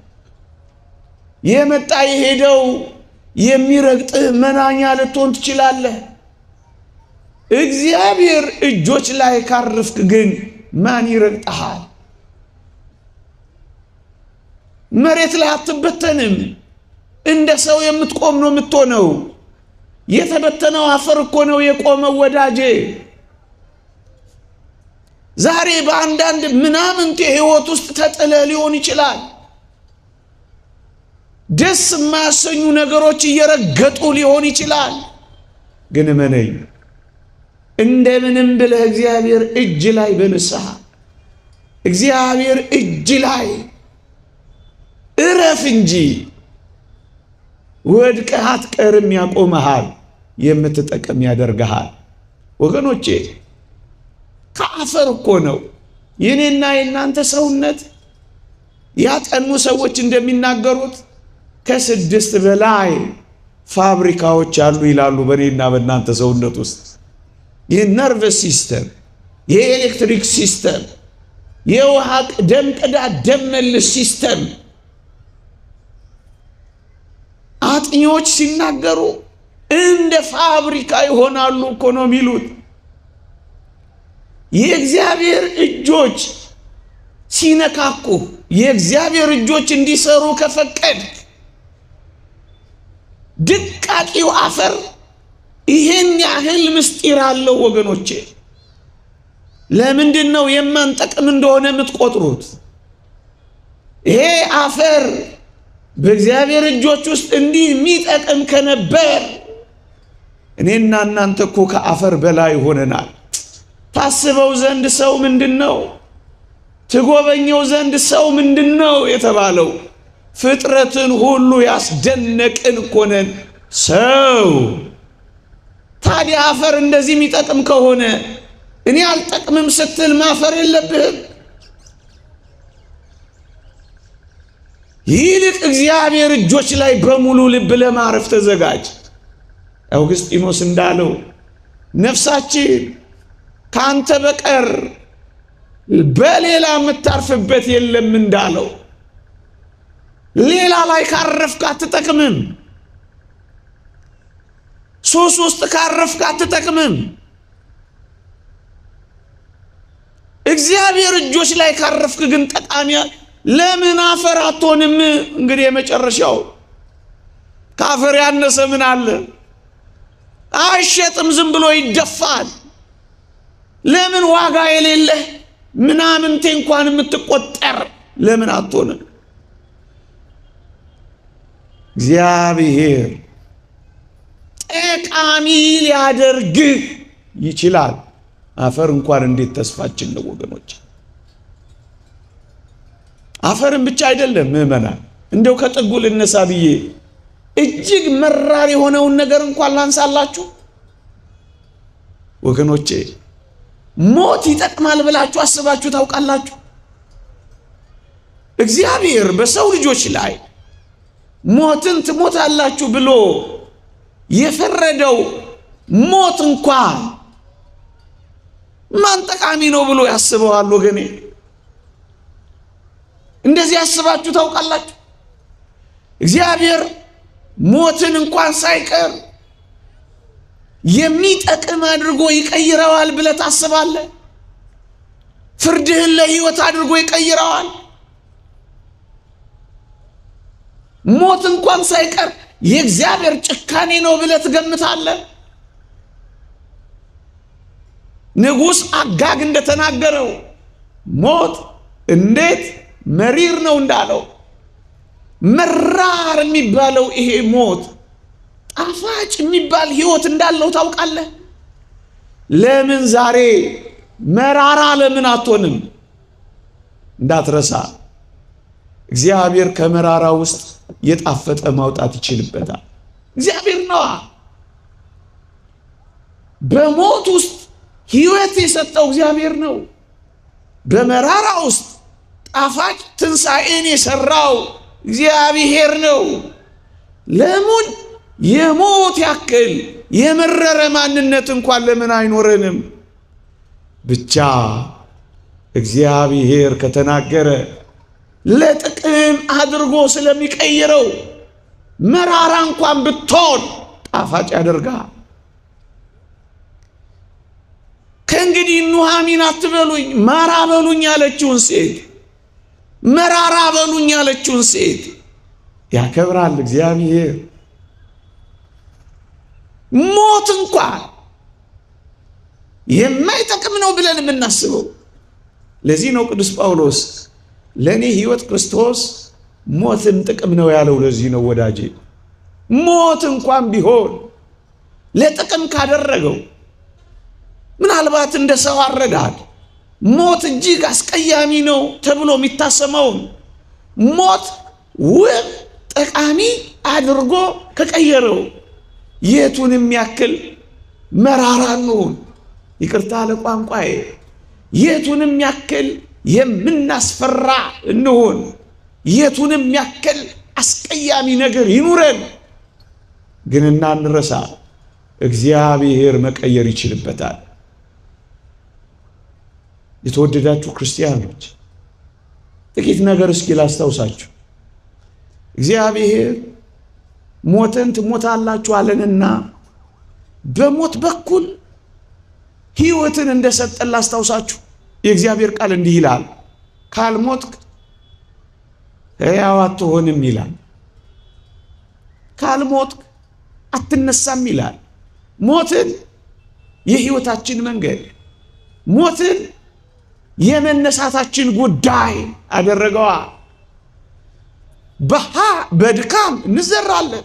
Speaker 1: የመጣ የሄደው የሚረግጥህ መናኛ ልትሆን ትችላለህ። እግዚአብሔር እጆች ላይ ካረፍክ ግን ማን ይረግጥሃል? መሬት ላይ አትበተንም። እንደ ሰው የምትቆም ነው የምትሆነው። የተበተነው አፈር እኮ ነው የቆመው ወዳጄ። ዛሬ በአንዳንድ ምናምንቴ ሕይወት ውስጥ ተጥለህ ሊሆን ይችላል። ደስ የማያሰኙ ነገሮች እየረገጡ ሊሆን ይችላል። ግን እመነኝ፣ እንደምንም ብለህ እግዚአብሔር እጅ ላይ በንስሐ እግዚአብሔር እጅ ላይ እረፍ እንጂ ወድቀህ አትቀርም። ያቆመሃል፣ የምትጠቀም ያደርግሃል። ወገኖቼ ከአፈር እኮ ነው የኔና የናንተ ሰውነት። ያጠኑ ሰዎች እንደሚናገሩት ከ6 በላይ ፋብሪካዎች አሉ ይላሉ በኔና በእናንተ ሰውነት ውስጥ። የነርቨስ ሲስተም፣ የኤሌክትሪክ ሲስተም፣ የውሃ ደም ቅዳ ደም መልስ ሲስተም። አጥኚዎች ሲናገሩ እንደ ፋብሪካ ይሆናሉ እኮ ነው የሚሉት። የእግዚአብሔር እጆች ሲነካኩ፣ የእግዚአብሔር እጆች እንዲሰሩ ከፈቀድ ድቃቂው አፈር ይሄን ያህል ምስጢር አለው ወገኖቼ። ለምንድን ነው የማንጠቅም እንደሆነ የምትቆጥሩት? ይሄ አፈር በእግዚአብሔር እጆች ውስጥ እንዲህ የሚጠቅም ከነበር እኔና እናንተ እኮ ከአፈር በላይ ሆነናል። ታስበው ዘንድ ሰው ምንድነው? ትጎበኘው ዘንድ ሰው ምንድነው የተባለው? ፍጥረትን ሁሉ ያስደነቅን እኮ ነን ሰው። ታዲያ አፈር እንደዚህ የሚጠቅም ከሆነ እኔ አልጠቅምም ስትል ማፈር የለብህም። ይልቅ እግዚአብሔር እጆች ላይ በሙሉ ልብ ለማረፍ ተዘጋጅ። አውግስጢኖስ እንዳለው ነፍሳችን ካንተ በቀር በሌላ የምታርፍበት የለም እንዳለው፣ ሌላ ላይ ካረፍክ አትጠቅምም። ሱስ ውስጥ ካረፍክ አትጠቅምም። እግዚአብሔር እጆች ላይ ካረፍክ ግን ጠቃሚ። ለምን አፈር አትሆንም? እንግዲህ የመጨረሻው ከአፈር ያነሰ ምን አለ? አይሸጥም፣ ዝም ብሎ ይደፋል። ለምን ዋጋ የሌለህ ምናምንቴ እንኳን የምትቆጠር ለምን አትሆንም? እግዚአብሔር ጠቃሚ ሊያደርግህ ይችላል። አፈር እንኳን እንዴት ተስፋችን ነው ወገኖች። አፈርን ብቻ አይደለም ምዕመናን፣ እንደው ከጥጉ ልነሳ ብዬ እጅግ መራር የሆነውን ነገር እንኳን ላንሳላችሁ ወገኖቼ። ሞት ይጠቅማል ብላችሁ አስባችሁ ታውቃላችሁ? እግዚአብሔር በሰው ልጆች ላይ ሞትን ትሞታላችሁ ብሎ የፈረደው ሞት እንኳን ማን ጠቃሚ ነው ብሎ ያስበዋል ወገኔ? እንደዚህ ያስባችሁ ታውቃላችሁ? እግዚአብሔር ሞትን እንኳን ሳይቀር የሚጠቅም አድርጎ ይቀይረዋል ብለህ ታስባለህ? ፍርድህን ለሕይወት አድርጎ ይቀይረዋል። ሞት እንኳን ሳይቀር የእግዚአብሔር ጭካኔ ነው ብለህ ትገምታለህ? ንጉሥ አጋግ እንደተናገረው ሞት እንዴት መሪር ነው እንዳለው መራር የሚባለው ይሄ ሞት ጣፋጭ የሚባል ሕይወት እንዳለው ታውቃለህ? ለምን ዛሬ መራራ ለምን አትሆንም? እንዳትረሳ እግዚአብሔር ከመራራ ውስጥ የጣፈጠ ማውጣት ይችልበታል። እግዚአብሔር ነዋ። በሞት ውስጥ ሕይወት የሰጠው እግዚአብሔር ነው። በመራራ ውስጥ ጣፋጭ ትንሣኤን የሰራው እግዚአብሔር ነው። ለምን የሞት ያክል የመረረ ማንነት እንኳን ለምን አይኖረንም? ብቻ እግዚአብሔር ከተናገረ ለጥቅም አድርጎ ስለሚቀይረው መራራ እንኳን ብትሆን ጣፋጭ ያደርጋል። ከእንግዲህ ኑሃሚን አትበሉኝ ማራ በሉኝ ያለችውን ሴት መራራ በሉኝ ያለችውን ሴት ያከብራል እግዚአብሔር። ሞት እንኳን የማይጠቅም ነው ብለን የምናስበው ለዚህ ነው ቅዱስ ጳውሎስ ለኔ ሕይወት ክርስቶስ ሞትም ጥቅም ነው ያለው። ለዚህ ነው ወዳጄ ሞት እንኳን ቢሆን ለጥቅም ካደረገው ምናልባት እንደ ሰው አረዳድ ሞት እጅግ አስቀያሚ ነው ተብሎ የሚታሰመውን ሞት ውብ ጠቃሚ አድርጎ ከቀየረው የቱንም ያክል መራራ ነው ይቅርታ ለቋንቋዬ የቱንም ያክል የምናስፈራ እንሆን የቱንም ያክል አስቀያሚ ነገር ይኑረን ግን እናንረሳ እግዚአብሔር መቀየር ይችልበታል። የተወደዳችሁ ክርስቲያኖች ጥቂት ነገር እስኪ ላስታውሳችሁ። እግዚአብሔር ሞትን ትሞታላችሁ አለንና በሞት በኩል ሕይወትን እንደሰጠን ላስታውሳችሁ። የእግዚአብሔር ቃል እንዲህ ይላል ካልሞትክ ሕያው አትሆንም ይላል። ካልሞትክ አትነሳም ይላል። ሞትን የሕይወታችን መንገድ ሞትን የመነሳታችን ጉዳይ አደረገዋ። በድካም እንዘራለን፣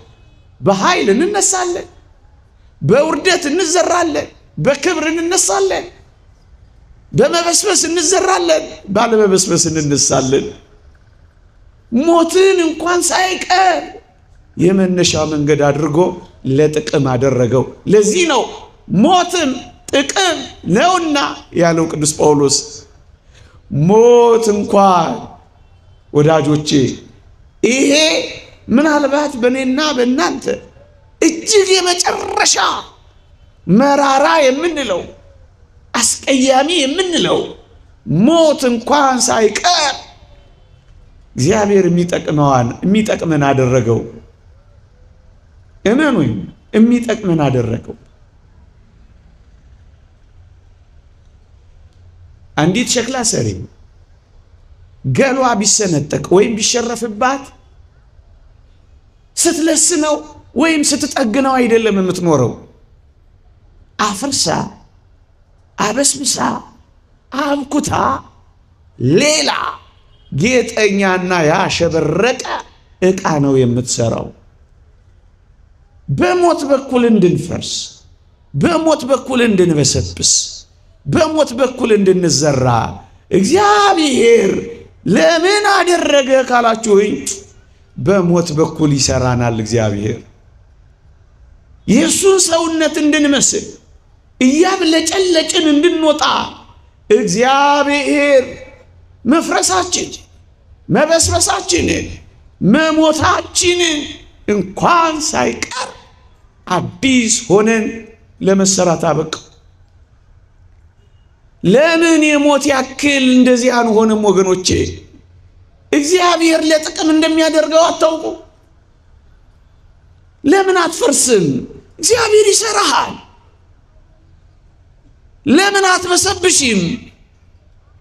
Speaker 1: በኃይል እንነሳለን፣ በውርደት እንዘራለን፣ በክብር እንነሳለን፣ በመበስበስ እንዘራለን፣ ባለመበስበስ እንነሳለን። ሞትን እንኳን ሳይቀር የመነሻ መንገድ አድርጎ ለጥቅም አደረገው። ለዚህ ነው ሞትም ጥቅም ነውና ያለው ቅዱስ ጳውሎስ። ሞት እንኳን ወዳጆቼ ይሄ ምናልባት በእኔና በእናንተ እጅግ የመጨረሻ መራራ የምንለው አስቀያሚ የምንለው ሞት እንኳን ሳይቀር እግዚአብሔር የሚጠቅመን አደረገው። እመኑኝ የሚጠቅመን አደረገው። አንዲት ሸክላ ሰሪ ገሏ ቢሰነጠቅ ወይም ቢሸረፍባት ስትለስነው ወይም ስትጠግነው አይደለም የምትኖረው። አፍርሳ አበስብሳ አብኩታ ሌላ ጌጠኛና ያሸበረቀ ዕቃ ነው የምትሰራው። በሞት በኩል እንድንፈርስ፣ በሞት በኩል እንድንበሰብስ፣ በሞት በኩል እንድንዘራ እግዚአብሔር ለምን አደረገ ካላችሁኝ በሞት በኩል ይሰራናል። እግዚአብሔር የሱን ሰውነት እንድንመስል እያብለጨለጭን እንድንወጣ እግዚአብሔር መፍረሳችን፣ መበስበሳችንን፣ መሞታችንን እንኳን ሳይቀር አዲስ ሆነን ለመሰራት አበቃ። ለምን የሞት ያክል እንደዚህ አንሆንም ወገኖቼ? እግዚአብሔር ለጥቅም እንደሚያደርገው አታውቁ? ለምን አትፈርስም? እግዚአብሔር ይሰራሃል። ለምን አትበሰብሽም?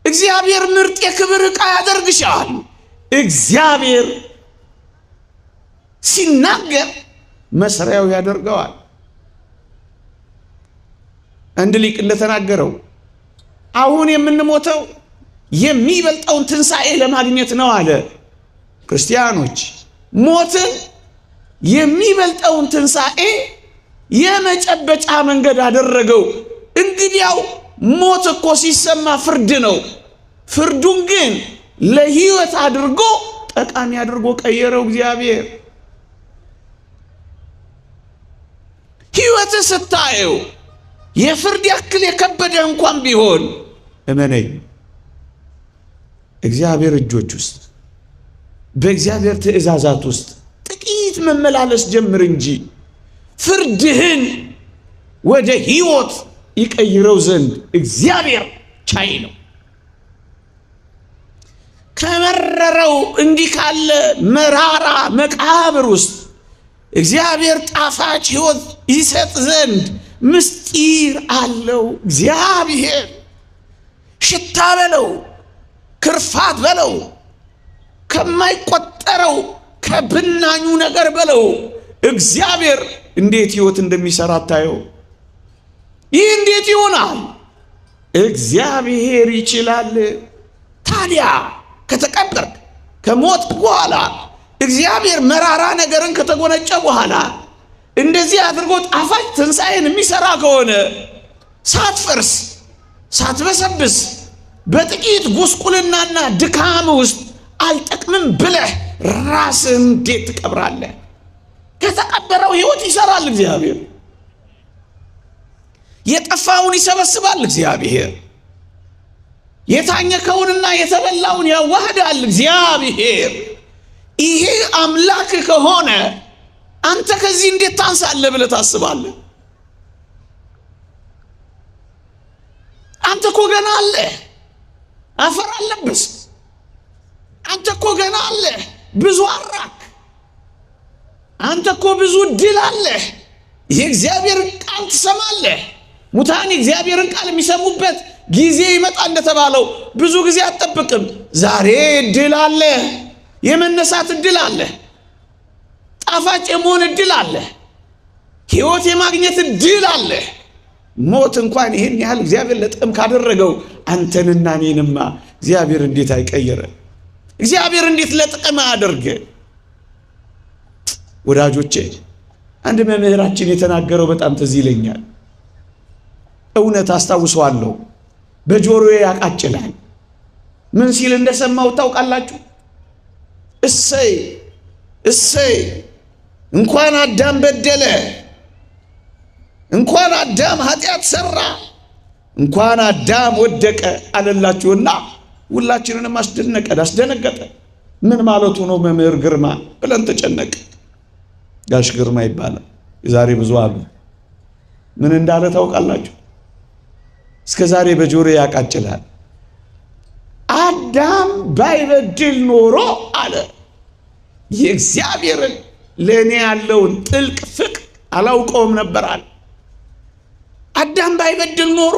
Speaker 1: እግዚአብሔር ምርጥ የክብር ዕቃ ያደርግሻል። እግዚአብሔር ሲናገር መስሪያው ያደርገዋል። አንድ ሊቅ እንደተናገረው አሁን የምንሞተው የሚበልጠውን ትንሣኤ ለማግኘት ነው አለ። ክርስቲያኖች ሞትን የሚበልጠውን ትንሣኤ የመጨበጫ መንገድ አደረገው። እንግዲያው ሞት እኮ ሲሰማ ፍርድ ነው። ፍርዱን ግን ለሕይወት አድርጎ ጠቃሚ አድርጎ ቀየረው እግዚአብሔር። ሕይወት ስታየው የፍርድ ያክል የከበደ እንኳን ቢሆን እመነኝ እግዚአብሔር እጆች ውስጥ በእግዚአብሔር ትእዛዛት ውስጥ ጥቂት መመላለስ ጀምር እንጂ ፍርድህን ወደ ሕይወት ይቀይረው ዘንድ እግዚአብሔር ቻይ ነው። ከመረረው እንዲህ ካለ መራራ መቃብር ውስጥ እግዚአብሔር ጣፋጭ ሕይወት ይሰጥ ዘንድ ምስጢር አለው። እግዚአብሔር ሽታ በለው ክርፋት በለው ከማይቆጠረው ከብናኙ ነገር በለው እግዚአብሔር እንዴት ሕይወት እንደሚሰራ ታየው። ይህ እንዴት ይሆናል? እግዚአብሔር ይችላል። ታዲያ ከተቀበርክ ከሞት በኋላ እግዚአብሔር መራራ ነገርን ከተጎነጨ በኋላ እንደዚህ አድርጎ ጣፋጭ ትንሣኤን የሚሰራ ከሆነ ሳትፈርስ ሳትበሰብስ በጥቂት ጉስቁልናና ድካም ውስጥ አልጠቅምም ብለህ ራስን እንዴት ትቀብራለህ? ከተቀበረው ሕይወት ይሰራል እግዚአብሔር። የጠፋውን ይሰበስባል እግዚአብሔር። የታኘከውንና የተበላውን ያዋህዳል እግዚአብሔር። ይሄ አምላክ ከሆነ አንተ ከዚህ እንዴት ታንሳለህ ብለህ ታስባለህ? አንተ እኮ ገና አለ አፈር አለብስ። አንተ እኮ ገና አለ ብዙ አራክ። አንተ እኮ ብዙ ድል አለ። የእግዚአብሔርን ቃል ትሰማለህ። ሙታን የእግዚአብሔርን ቃል የሚሰሙበት ጊዜ ይመጣ እንደተባለው ብዙ ጊዜ አትጠብቅም። ዛሬ ድል አለ፣ የመነሳት ድል አለ፣ ጣፋጭ የመሆን ድል አለ፣ ሕይወት የማግኘት ድል አለ። ሞት እንኳን ይሄን ያህል እግዚአብሔር ለጥቅም ካደረገው አንተንና እኔንማ እግዚአብሔር እንዴት አይቀየረ? እግዚአብሔር እንዴት ለጥቅም አያደርግ? ወዳጆቼ አንድ መምህራችን የተናገረው በጣም ትዝ ይለኛል። እውነት አስታውሰዋለሁ። በጆሮዬ ያቃጭላል። ምን ሲል እንደሰማው ታውቃላችሁ? እሰይ እሰይ እንኳን አዳም በደለ፣ እንኳን አዳም ኃጢአት ሰራ፣ እንኳን አዳም ወደቀ አለላችሁና ሁላችንንም አስደነገጠ። ምን ማለቱ ነው መምህር ግርማ ብለን ተጨነቀ። ጋሽ ግርማ ይባላል። የዛሬ ብዙ አሉ። ምን እንዳለ ታውቃላችሁ? እስከ ዛሬ በጆሮ ያቃጭላል። አዳም ባይበድል ኖሮ አለ የእግዚአብሔርን ለእኔ ያለውን ጥልቅ ፍቅር አላውቀውም ነበር አለ። አዳም ባይበድል ኖሮ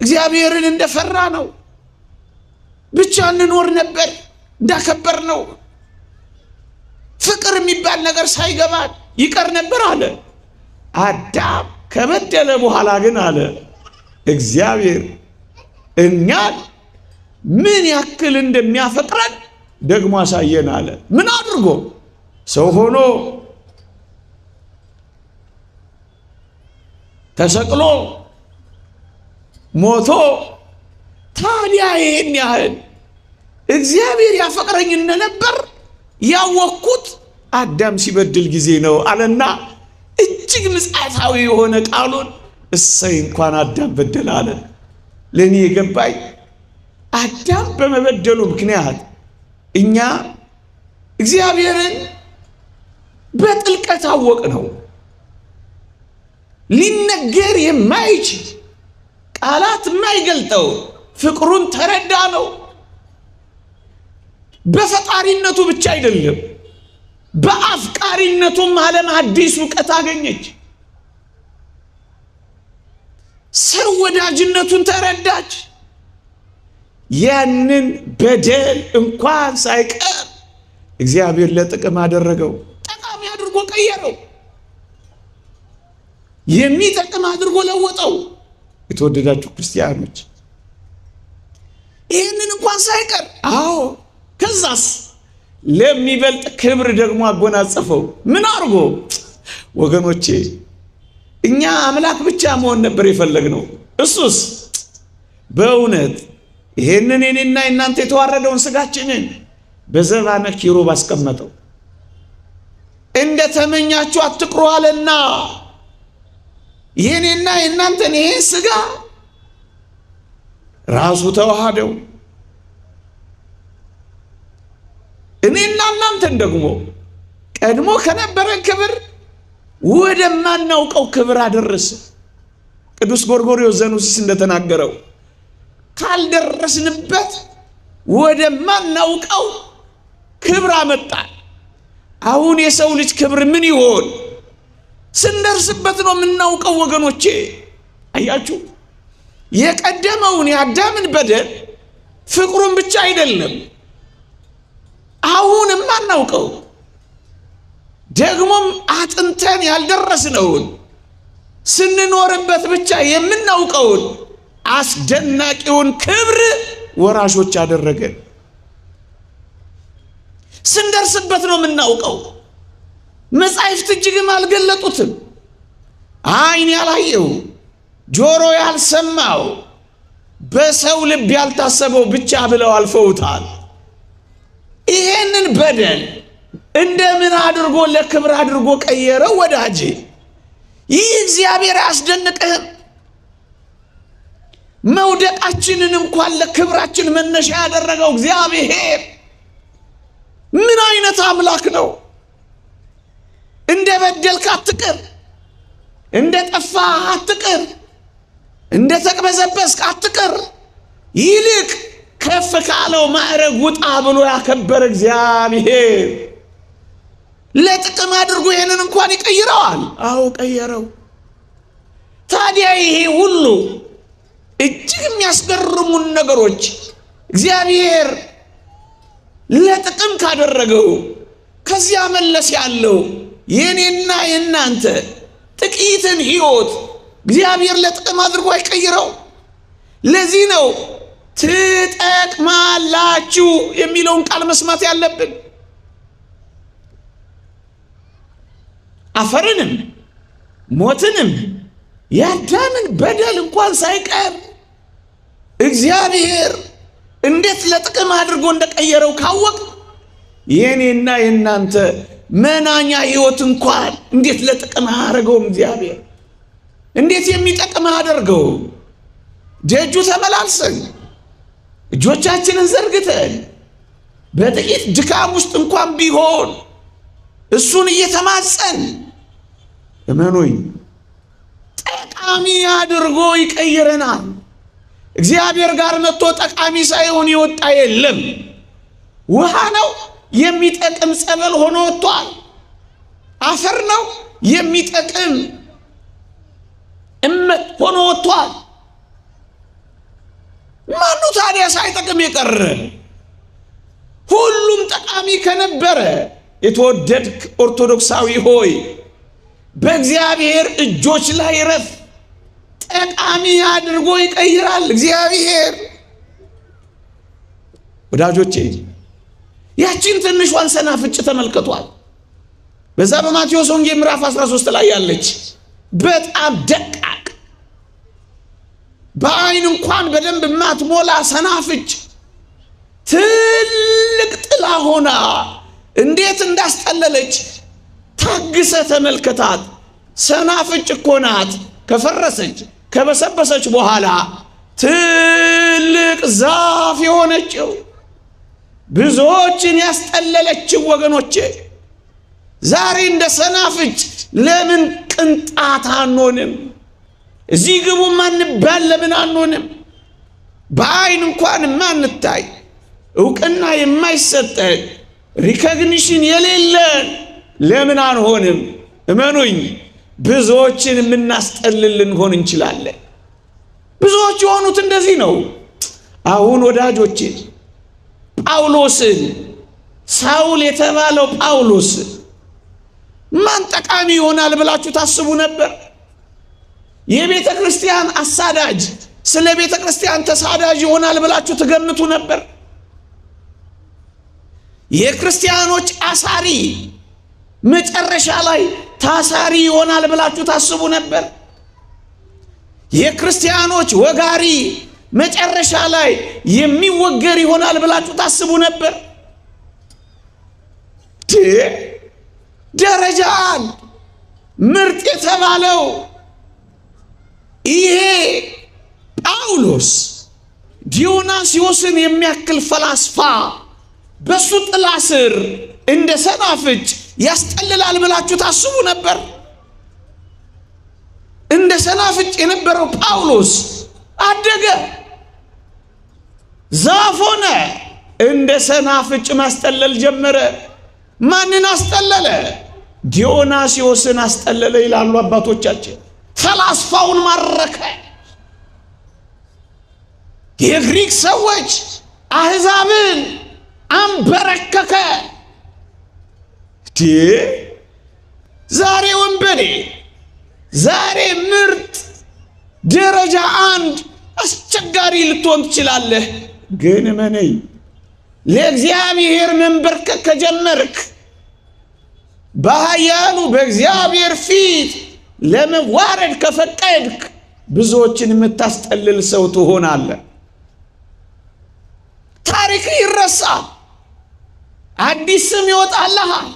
Speaker 1: እግዚአብሔርን እንደፈራ ነው ብቻ እንኖር ነበር፣ እንዳከበር ነው። ፍቅር የሚባል ነገር ሳይገባን ይቀር ነበር አለ። አዳም ከበደለ በኋላ ግን አለ እግዚአብሔር እኛን ምን ያክል እንደሚያፈቅረን ደግሞ አሳየን አለ። ምን አድርጎ? ሰው ሆኖ ተሰቅሎ ሞቶ። ታዲያ ይሄን ያህል እግዚአብሔር ያፈቅረኝ እንደነበር ያወቅኩት አዳም ሲበድል ጊዜ ነው አለና እጅግ ምጽአታዊ የሆነ ቃሉን እሰይ እንኳን አዳም በደለ አለ። ለኔ የገባኝ አዳም በመበደሉ ምክንያት እኛ እግዚአብሔርን በጥልቀት አወቅ ነው። ሊነገር የማይችል ቃላት የማይገልጠው ፍቅሩን ተረዳ ነው። በፈጣሪነቱ ብቻ አይደለም፣ በአፍቃሪነቱም ዓለም አዲስ እውቀት አገኘች። ሰው ወዳጅነቱን ተረዳች። ያንን በደል እንኳን ሳይቀር እግዚአብሔር ለጥቅም አደረገው። ጠቃሚ አድርጎ ቀየረው። የሚጠቅም አድርጎ ለወጠው። የተወደዳችሁ ክርስቲያኖች ይህንን እንኳን ሳይቀር ከዛስ ለሚበልጥ ክብር ደግሞ አጎናጸፈው። ምን አድርጎ? ወገኖቼ እኛ አምላክ ብቻ መሆን ነበር የፈለግነው። እሱስ በእውነት ይሄንን የኔና የናንተ የተዋረደውን ስጋችንን በዘባነ ኪሩብ አስቀመጠው። እንደ ተመኛችሁ አትቅሩ አለና የኔና የናንተን ይሄ ስጋ ራሱ ተዋሃደው። እኔና እናንተን ደግሞ ቀድሞ ከነበረን ክብር ወደማናውቀው ክብር አደረሰ። ቅዱስ ጎርጎርዮስ ዘኑሲስ እንደተናገረው ካልደረስንበት ወደማናውቀው ክብር አመጣ። አሁን የሰው ልጅ ክብር ምን ይሆን? ስንደርስበት ነው የምናውቀው ወገኖቼ። አያችሁ፣ የቀደመውን የአዳምን በደል ፍቅሩን ብቻ አይደለም አሁን የማናውቀው ደግሞም አጥንተን ያልደረስነውን ስንኖርበት ብቻ የምናውቀውን አስደናቂውን ክብር ወራሾች አደረገን። ስንደርስበት ነው የምናውቀው። መጻሕፍት እጅግም አልገለጡትም። ዓይን ያላየው ጆሮ ያልሰማው በሰው ልብ ያልታሰበው ብቻ ብለው አልፈውታል። ይሄንን በደል እንደምን አድርጎ ለክብር አድርጎ ቀየረው? ወዳጄ ይህ እግዚአብሔር ያስደንቅህም። መውደቃችንን እንኳን ለክብራችን መነሻ ያደረገው እግዚአብሔር ምን አይነት አምላክ ነው! እንደ በደልክ አትቅር፣ እንደ ጠፋ አትቅር፣ እንደ ተቅበዘበዝክ አትቅር። ይልቅ ከፍ ካለው ማዕረግ ውጣ ብሎ ያከበረ እግዚአብሔር ለጥቅም አድርጎ ይሄንን እንኳን ይቀይረዋል። ቀየረው። ታዲያ ይሄ ሁሉ እጅግ የሚያስገርሙን ነገሮች እግዚአብሔር ለጥቅም ካደረገው ከዚያ መለስ ያለው የኔና የናንተ ጥቂትን ሕይወት እግዚአብሔር ለጥቅም አድርጎ አይቀይረው። ለዚህ ነው ትጠቅማላችሁ የሚለውን ቃል መስማት ያለብን። አፈርንም ሞትንም የአዳምን በደል እንኳን ሳይቀር እግዚአብሔር እንዴት ለጥቅም አድርጎ እንደቀየረው ካወቅ የኔና የናንተ መናኛ ሕይወት እንኳን እንዴት ለጥቅም አደረገው። እግዚአብሔር እንዴት የሚጠቅም አደረገው። ደጁ ተመላልሰን እጆቻችንን ዘርግተን በጥቂት ድካም ውስጥ እንኳን ቢሆን እሱን እየተማጸን እመኑኝ ጠቃሚ አድርጎ ይቀይረናል። እግዚአብሔር ጋር መጥቶ ጠቃሚ ሳይሆን ይወጣ የለም። ውሃ ነው የሚጠቅም ጸበል ሆኖ ወጥቷል። አፈር ነው የሚጠቅም እመት ሆኖ ወጥቷል። ማኑ ታዲያ ሳይጠቅም የቀረ? ሁሉም ጠቃሚ ከነበረ የተወደድክ ኦርቶዶክሳዊ ሆይ በእግዚአብሔር እጆች ላይ ረፍ። ጠቃሚ አድርጎ ይቀይራል እግዚአብሔር። ወዳጆቼ ያቺን ትንሿን ሰናፍጭ ተመልከቷል። በዛ በማቴዎስ ወንጌል ምዕራፍ 13 ላይ ያለች በጣም ደቃቅ በአይን እንኳን በደንብ ማትሞላ ሰናፍጭ ትልቅ ጥላ ሆና እንዴት እንዳስጠለለች ታግሰ ተመልከታት። ሰናፍጭ እኮ ናት ከፈረሰች ከበሰበሰች በኋላ ትልቅ ዛፍ የሆነችው ብዙዎችን ያስጠለለችው። ወገኖቼ ዛሬ እንደ ሰናፍጭ ለምን ቅንጣት አንሆንም? እዚህ ግቡ ማንባል ለምን አንሆንም? በአይን እንኳን ማንታይ እውቅና የማይሰጠን ሪኮግኒሽን የሌለን ለምን አንሆንም? እመኑኝ ብዙዎችን የምናስጠልል ልንሆን እንችላለን። ብዙዎች የሆኑት እንደዚህ ነው። አሁን ወዳጆቼ ጳውሎስን ሳውል የተባለው ጳውሎስ ማን ጠቃሚ ይሆናል ብላችሁ ታስቡ ነበር? የቤተ ክርስቲያን አሳዳጅ ስለ ቤተ ክርስቲያን ተሳዳጅ ይሆናል ብላችሁ ትገምቱ ነበር? የክርስቲያኖች አሳሪ መጨረሻ ላይ ታሳሪ ይሆናል ብላችሁ ታስቡ ነበር? የክርስቲያኖች ወጋሪ መጨረሻ ላይ የሚወገር ይሆናል ብላችሁ ታስቡ ነበር? ደረጃ ምርጥ የተባለው ይሄ ጳውሎስ ዲዮናስዮስን የሚያክል ፈላስፋ በሱ ጥላ ስር እንደ ሰናፍጭ ያስጠልላል ብላችሁ ታስቡ ነበር? እንደ ሰናፍጭ የነበረው ጳውሎስ አደገ፣ ዛፍ ሆነ፣ እንደ ሰናፍጭ ማስጠለል ጀመረ። ማንን አስጠለለ? ዲዮናስዮስን አስጠለለ ይላሉ አባቶቻችን። ፈላስፋውን ማረከ። የግሪክ ሰዎች አሕዛብን አንበረከከ። ዛሬ ወንበዴ፣ ዛሬ ምርጥ ደረጃ አንድ አስቸጋሪ ልትሆን ትችላለህ። ግን መነይ ለእግዚአብሔር መንበርከክ ከጀመርክ በኃያሉ በእግዚአብሔር ፊት ለመዋረድ ከፈቀድክ ብዙዎችን የምታስጠልል ሰው ትሆናለህ። ታሪክ ይረሳል፣ አዲስ ስም ይወጣልሃል፣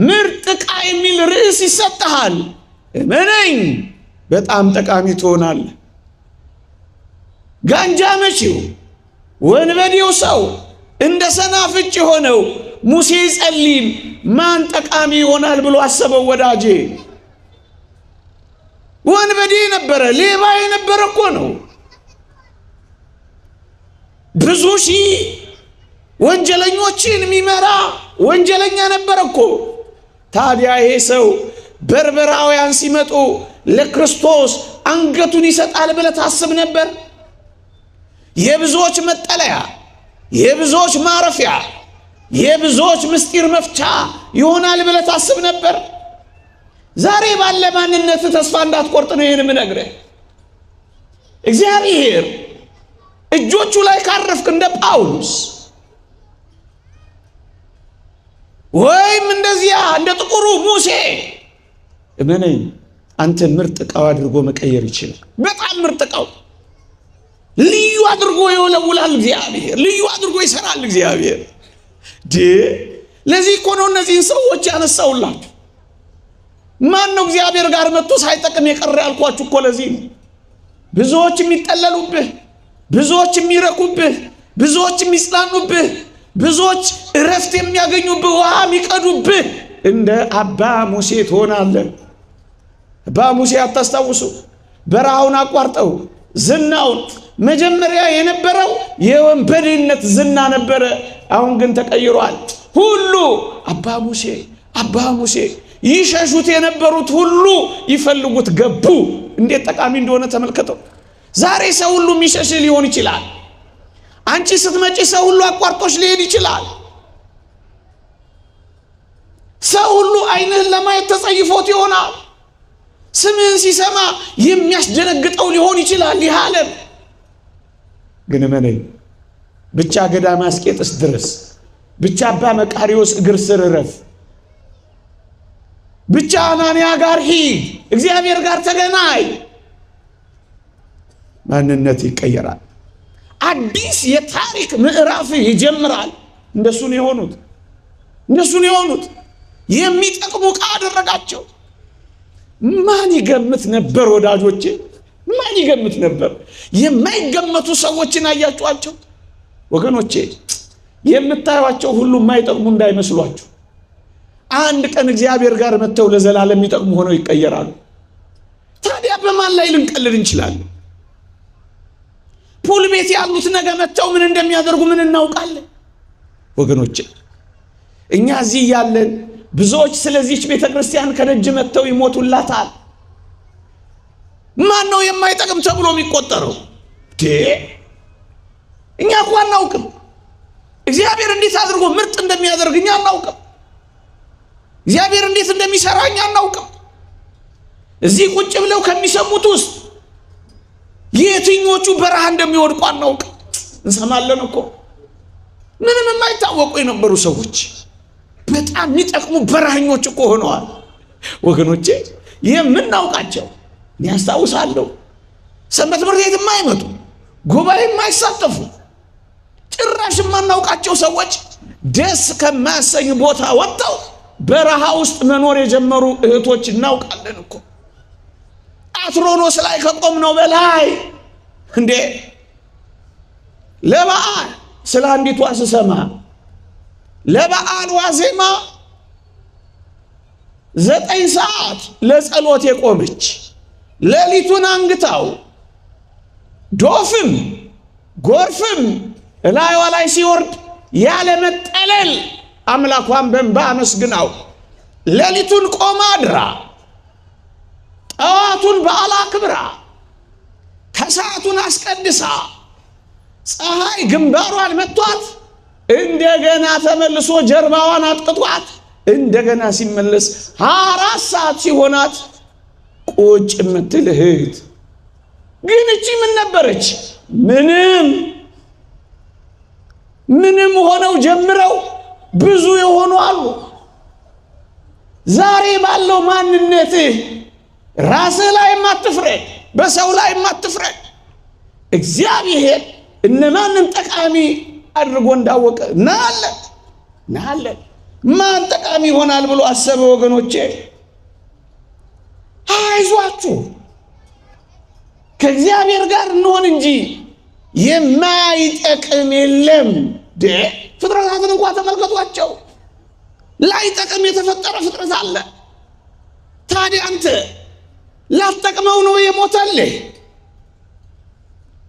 Speaker 1: ምርጥ ዕቃ የሚል ርዕስ ይሰጥሃል። እመነኝ በጣም ጠቃሚ ትሆናለህ። ጋንጃ መቺው ወንበዴው ሰው እንደ ሰናፍጭ ሆነው ሙሴ ጸሊም ማን ጠቃሚ ይሆናል ብሎ አሰበው? ወዳጄ ወንበዴ ነበረ፣ ሌባ የነበረ እኮ ነው። ብዙ ሺህ ወንጀለኞችን የሚመራ ወንጀለኛ ነበረ እኮ። ታዲያ ይሄ ሰው በርበራውያን ሲመጡ ለክርስቶስ አንገቱን ይሰጣል ብለህ ታስብ ነበር? የብዙዎች መጠለያ፣ የብዙዎች ማረፊያ፣ የብዙዎች ምስጢር መፍቻ ይሆናል ብለህ ታስብ ነበር? ዛሬ ባለ ማንነት ተስፋ እንዳትቆርጥ ነው ይሄን የምነግርህ። እግዚአብሔር እጆቹ ላይ ካረፍክ እንደ ጳውሎስ ወይም እንደዚያ እንደ ጥቁሩ ሙሴ እመነኝ አንተ ምርጥ ዕቃው አድርጎ መቀየር ይችላል። በጣም ምርጥ ዕቃው ልዩ አድርጎ ይወለውላል እግዚአብሔር፣ ልዩ አድርጎ ይሰራል እግዚአብሔር። ለዚህ እኮ ነው እነዚህን ሰዎች ያነሳውላችሁ። ማን ነው እግዚአብሔር ጋር መጥቶ ሳይጠቅም የቀረ ያልኳችሁ እኮ ለዚህ ነው። ብዙዎች የሚጠለሉብህ፣ ብዙዎች የሚረኩብህ፣ ብዙዎች የሚጽናኑብህ፣ ብዙዎች እረፍት የሚያገኙብህ፣ ውሃ የሚቀዱብህ እንደ አባ ሙሴ ትሆናለህ። አባ ሙሴ አታስታውሱ? በረሃውን አቋርጠው ዝናውን መጀመሪያ የነበረው የወንበዴነት ዝና ነበረ። አሁን ግን ተቀይሯል። ሁሉ አባ ሙሴ አባ ሙሴ ይሸሹት የነበሩት ሁሉ ይፈልጉት ገቡ። እንዴት ጠቃሚ እንደሆነ ተመልከተው። ዛሬ ሰው ሁሉ የሚሸሽ ሊሆን ይችላል። አንቺ ስትመጪ ሰው ሁሉ አቋርጦሽ ሊሄድ ይችላል። ሰው ሁሉ ዓይንህን ለማየት ተጸይፎት ይሆናል። ስምህን ሲሰማ የሚያስደነግጠው ሊሆን ይችላል። ይህ ዓለም ግን እመነኝ ብቻ ገዳመ አስቄጥስ ድረስ፣ ብቻ አባ መቃርዮስ እግር ስር እረፍ፣ ብቻ አናንያ ጋር ሂድ፣ እግዚአብሔር ጋር ተገናኝ፣ ማንነት ይቀየራል። አዲስ የታሪክ ምዕራፍ ይጀምራል። እንደሱ ነው የሆኑት። የሚጠቅሙ ዕቃ አደረጋቸው። ማን ይገምት ነበር ወዳጆቼ? ማን ይገምት ነበር? የማይገመቱ ሰዎችን አያችኋቸው ወገኖቼ? የምታዩቸው ሁሉ የማይጠቅሙ እንዳይመስሏችሁ። አንድ ቀን እግዚአብሔር ጋር መጥተው ለዘላለም የሚጠቅሙ ሆነው ይቀየራሉ። ታዲያ በማን ላይ ልንቀልድ እንችላለን? ፑል ቤት ያሉት ነገ መጥተው ምን እንደሚያደርጉ ምን እናውቃለን? ወገኖቼ እኛ እዚህ ያለን ብዙዎች ስለዚህች ቤተክርስቲያን ከደጅ መጥተው ይሞቱላታል። ማን ነው የማይጠቅም ተብሎ የሚቆጠረው? እኛ እኮ አናውቅም። እግዚአብሔር እንዴት አድርጎ ምርጥ እንደሚያደርግ እኛ አናውቅም። እግዚአብሔር እንዴት እንደሚሰራኛ አናውቅም። እዚህ ቁጭ ብለው ከሚሰሙት ውስጥ የትኞቹ በረሃ እንደሚወድቁ አናውቅም። እንሰማለን እኮ ምንም የማይታወቁ የነበሩ ሰዎች በጣም የሚጠቅሙ በረሃኞች እኮ ሆነዋል ወገኖቼ። የምናውቃቸው ያስታውሳለሁ ሰንበት ትምህርት ቤት የማይመጡ ጉባኤ የማይሳተፉ ጭራሽ የማናውቃቸው ሰዎች ደስ ከማያሰኝ ቦታ ወጥተው በረሃ ውስጥ መኖር የጀመሩ እህቶች እናውቃለን እኮ። አትሮኖስ ላይ ከቆምነው በላይ እንዴ ለበዓል ስለ አንዲቷ ስሰማ ለበዓል ዋዜማ 9 ሰዓት ለጸሎት የቆመች ሌሊቱን አንግታው ዶፍም ጎርፍም እላይዋ ላይ ሲወርድ ያለ መጠለል አምላኳን በእንባ አመስግናው ሌሊቱን ቆማ አድራ ጠዋቱን በዓል አክብራ ከሰዓቱን አስቀድሳ ፀሐይ ግንባሯን መቷት እንደገና ተመልሶ ጀርባዋን አጥቅቷት እንደገና ሲመለስ 4 ሰዓት ሲሆናት ቁጭ የምትል እህት ግን እቺ ምን ነበረች? ምንም ሆነው ጀምረው ብዙ የሆኑ አሉ። ዛሬ ባለው ማንነት ራስህ ላይ ማትፍረድ፣ በሰው ላይ ማትፍረድ። እግዚአብሔር እነማንም ጠቃሚ አድርጎ እንዳወቀ ናለ ማን ጠቃሚ ይሆናል ብሎ አሰበ ወገኖቼ። አይዟችሁ ከእግዚአብሔር ጋር እንሆን እንጂ የማይጠቅም የለም። ፍጥረታትን እንኳን ተመልከቷቸው፣ ላይጠቅም የተፈጠረ ፍጥረት አለ። ታዲያ አንተ ላትጠቅመው ነው የሞተልህ?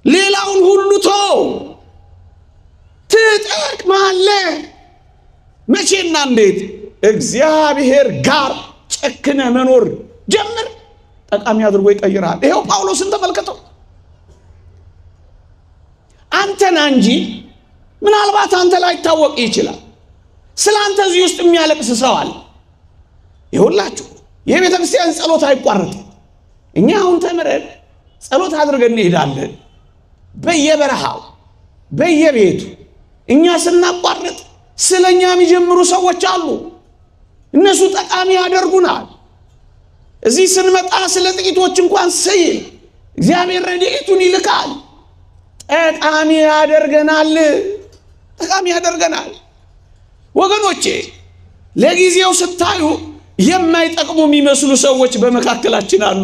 Speaker 1: ሌላውን ሁሉ ተው፣ ትጠቅማለህ። መቼና እንዴት? እግዚአብሔር ጋር ጨክነ መኖር ጀምር፣ ጠቃሚ አድርጎ ይቀይራል። ይሄው ጳውሎስን ተመልከተው። አንተና እንጂ ምናልባት አንተ ላይ ታወቅ ይችላል። ስላንተ እዚህ ውስጥ የሚያለቅስ ሰው አለ። ይሁላችሁ የቤተ ክርስቲያን ጸሎት አይቋረጥም። እኛ አሁን ተምረን ጸሎት አድርገን እንሄዳለን በየበረሃው በየቤቱ። እኛ ስናቋርጥ ስለኛ የሚጀምሩ ሰዎች አሉ። እነሱ ጠቃሚ ያደርጉናል። እዚህ ስንመጣ ስለ ጥቂቶች እንኳን ሲል እግዚአብሔር ረድኤቱን ይልካል። ጠቃሚ ያደርገናል ወገኖቼ። ለጊዜው ስታዩ የማይጠቅሙ የሚመስሉ ሰዎች በመካከላችን አሉ፣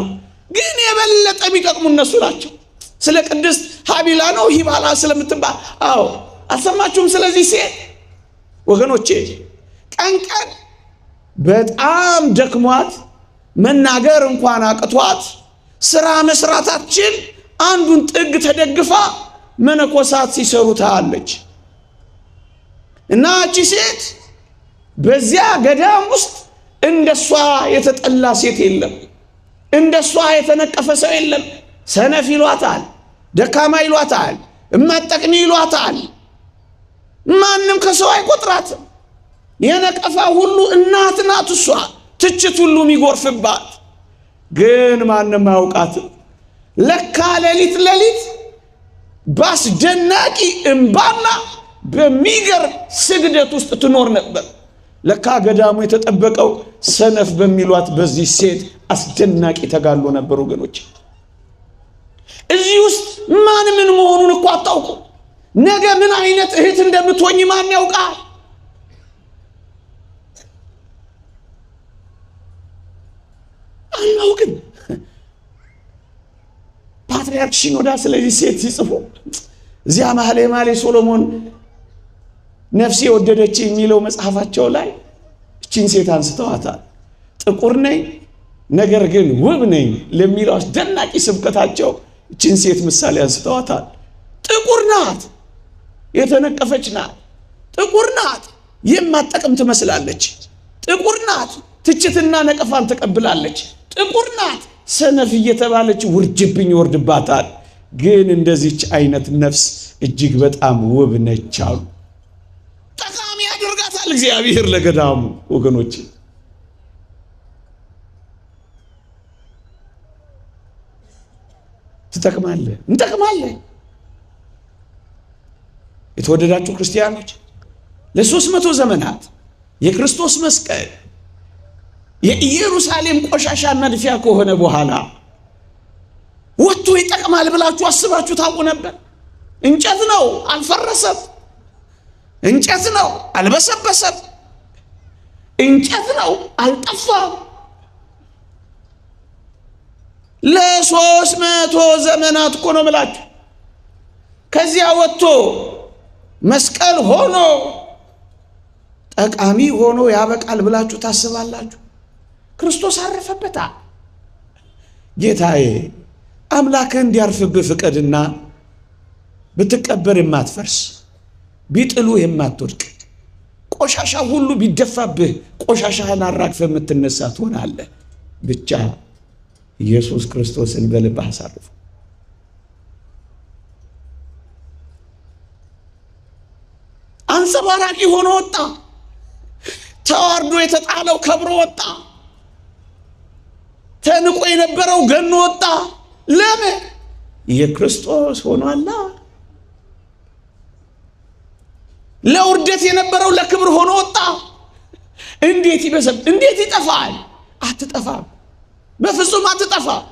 Speaker 1: ግን የበለጠ የሚጠቅሙ እነሱ ናቸው። ስለ ቅድስት ሀቢላ ነው ሂባላ ስለምትባል አልሰማችሁም? ስለዚህ ሴት ወገኖቼ ቀን በጣም ደክሟት መናገር እንኳን አቅቷት ስራ መስራታችን አንዱን ጥግ ተደግፋ መነኮሳት ሲሰሩ ታያለች። እና እቺ ሴት በዚያ ገዳም ውስጥ እንደሷ የተጠላ ሴት የለም፣ እንደሷ የተነቀፈ ሰው የለም። ሰነፍ ይሏታል፣ ደካማ ይሏታል፣ እማጠቅሚ ይሏታል። ማንም ከሰው አይቆጥራትም። የነቀፋ ሁሉ እናት ናት እሷ፣ ትችት ሁሉ የሚጎርፍባት። ግን ማንም አያውቃትም። ለካ ሌሊት ባስደናቂ እንባና በሚገርም ስግደት ውስጥ ትኖር ነበር። ለካ ገዳሙ የተጠበቀው ሰነፍ በሚሏት በዚህ ሴት አስደናቂ ተጋድሎ ነበር ወገኖች። እዚህ ውስጥ ማን ምን መሆኑን እኮ አታውቁ። ነገ ምን አይነት እህት እንደምትሆኝ ማን ያውቃል? አናውቅም። ፓትርያርክ ሽኖዳ ስለዚህ ሴት ሲጽፉ እዚያ መኃልየ ሶሎሞን ነፍሴ ወደደች የሚለው መጽሐፋቸው ላይ እቺን ሴት አንስተዋታል። ጥቁር ነኝ ነገር ግን ውብ ነኝ ለሚለው አስደናቂ ስብከታቸው እቺን ሴት ምሳሌ አንስተዋታል። ጥቁር ናት፣ የተነቀፈች ናት። ጥቁር ናት፣ የማትጠቅም ትመስላለች። ጥቁር ናት፣ ትችትና ነቀፋን ተቀብላለች። ጥቁር ናት፣ ሰነፍ እየተባለች ውርጅብኝ ይወርድባታል። ግን እንደዚች አይነት ነፍስ እጅግ በጣም ውብ ነች አሉ። ጠቃሚ ያደርጋታል እግዚአብሔር ለገዳሙ ወገኖች። እንጠቅማለን። የተወደዳችሁ ክርስቲያኖች ለ300 ዘመናት የክርስቶስ መስቀል የኢየሩሳሌም ቆሻሻ መድፊያ ከሆነ በኋላ ወጥቶ ይጠቅማል ብላችሁ አስባችሁ ታውቁ ነበር? እንጨት ነው፣ አልፈረሰም። እንጨት ነው፣ አልበሰበሰም። እንጨት ነው፣ አልጠፋም። ለ300 ዘመናት እኮ ነው ብላችሁ ከዚያ ወጥቶ መስቀል ሆኖ ጠቃሚ ሆኖ ያበቃል ብላችሁ ታስባላችሁ? ክርስቶስ አረፈበታ። ጌታዬ አምላክህ እንዲያርፍብህ ፍቀድና ብትቀበር የማትፈርስ ቢጥሉ የማትወድቅ ቆሻሻ ሁሉ ቢደፋብህ ቆሻሻህን አራግፈህ የምትነሳ ትሆናለህ። ብቻ ኢየሱስ ክርስቶስን በልብህ አሳርፍ። አንጸባራቂ ሆኖ ወጣ። ተዋርዶ የተጣለው ከብሮ ወጣ። ተንቆ የነበረው ገኖ ወጣ። ለምን? የክርስቶስ ሆኗላ። ለውርደት የነበረው ለክብር ሆኖ ወጣ። እንዴት ይጠፋል? አትጠፋም። በፍጹም አትጠፋም።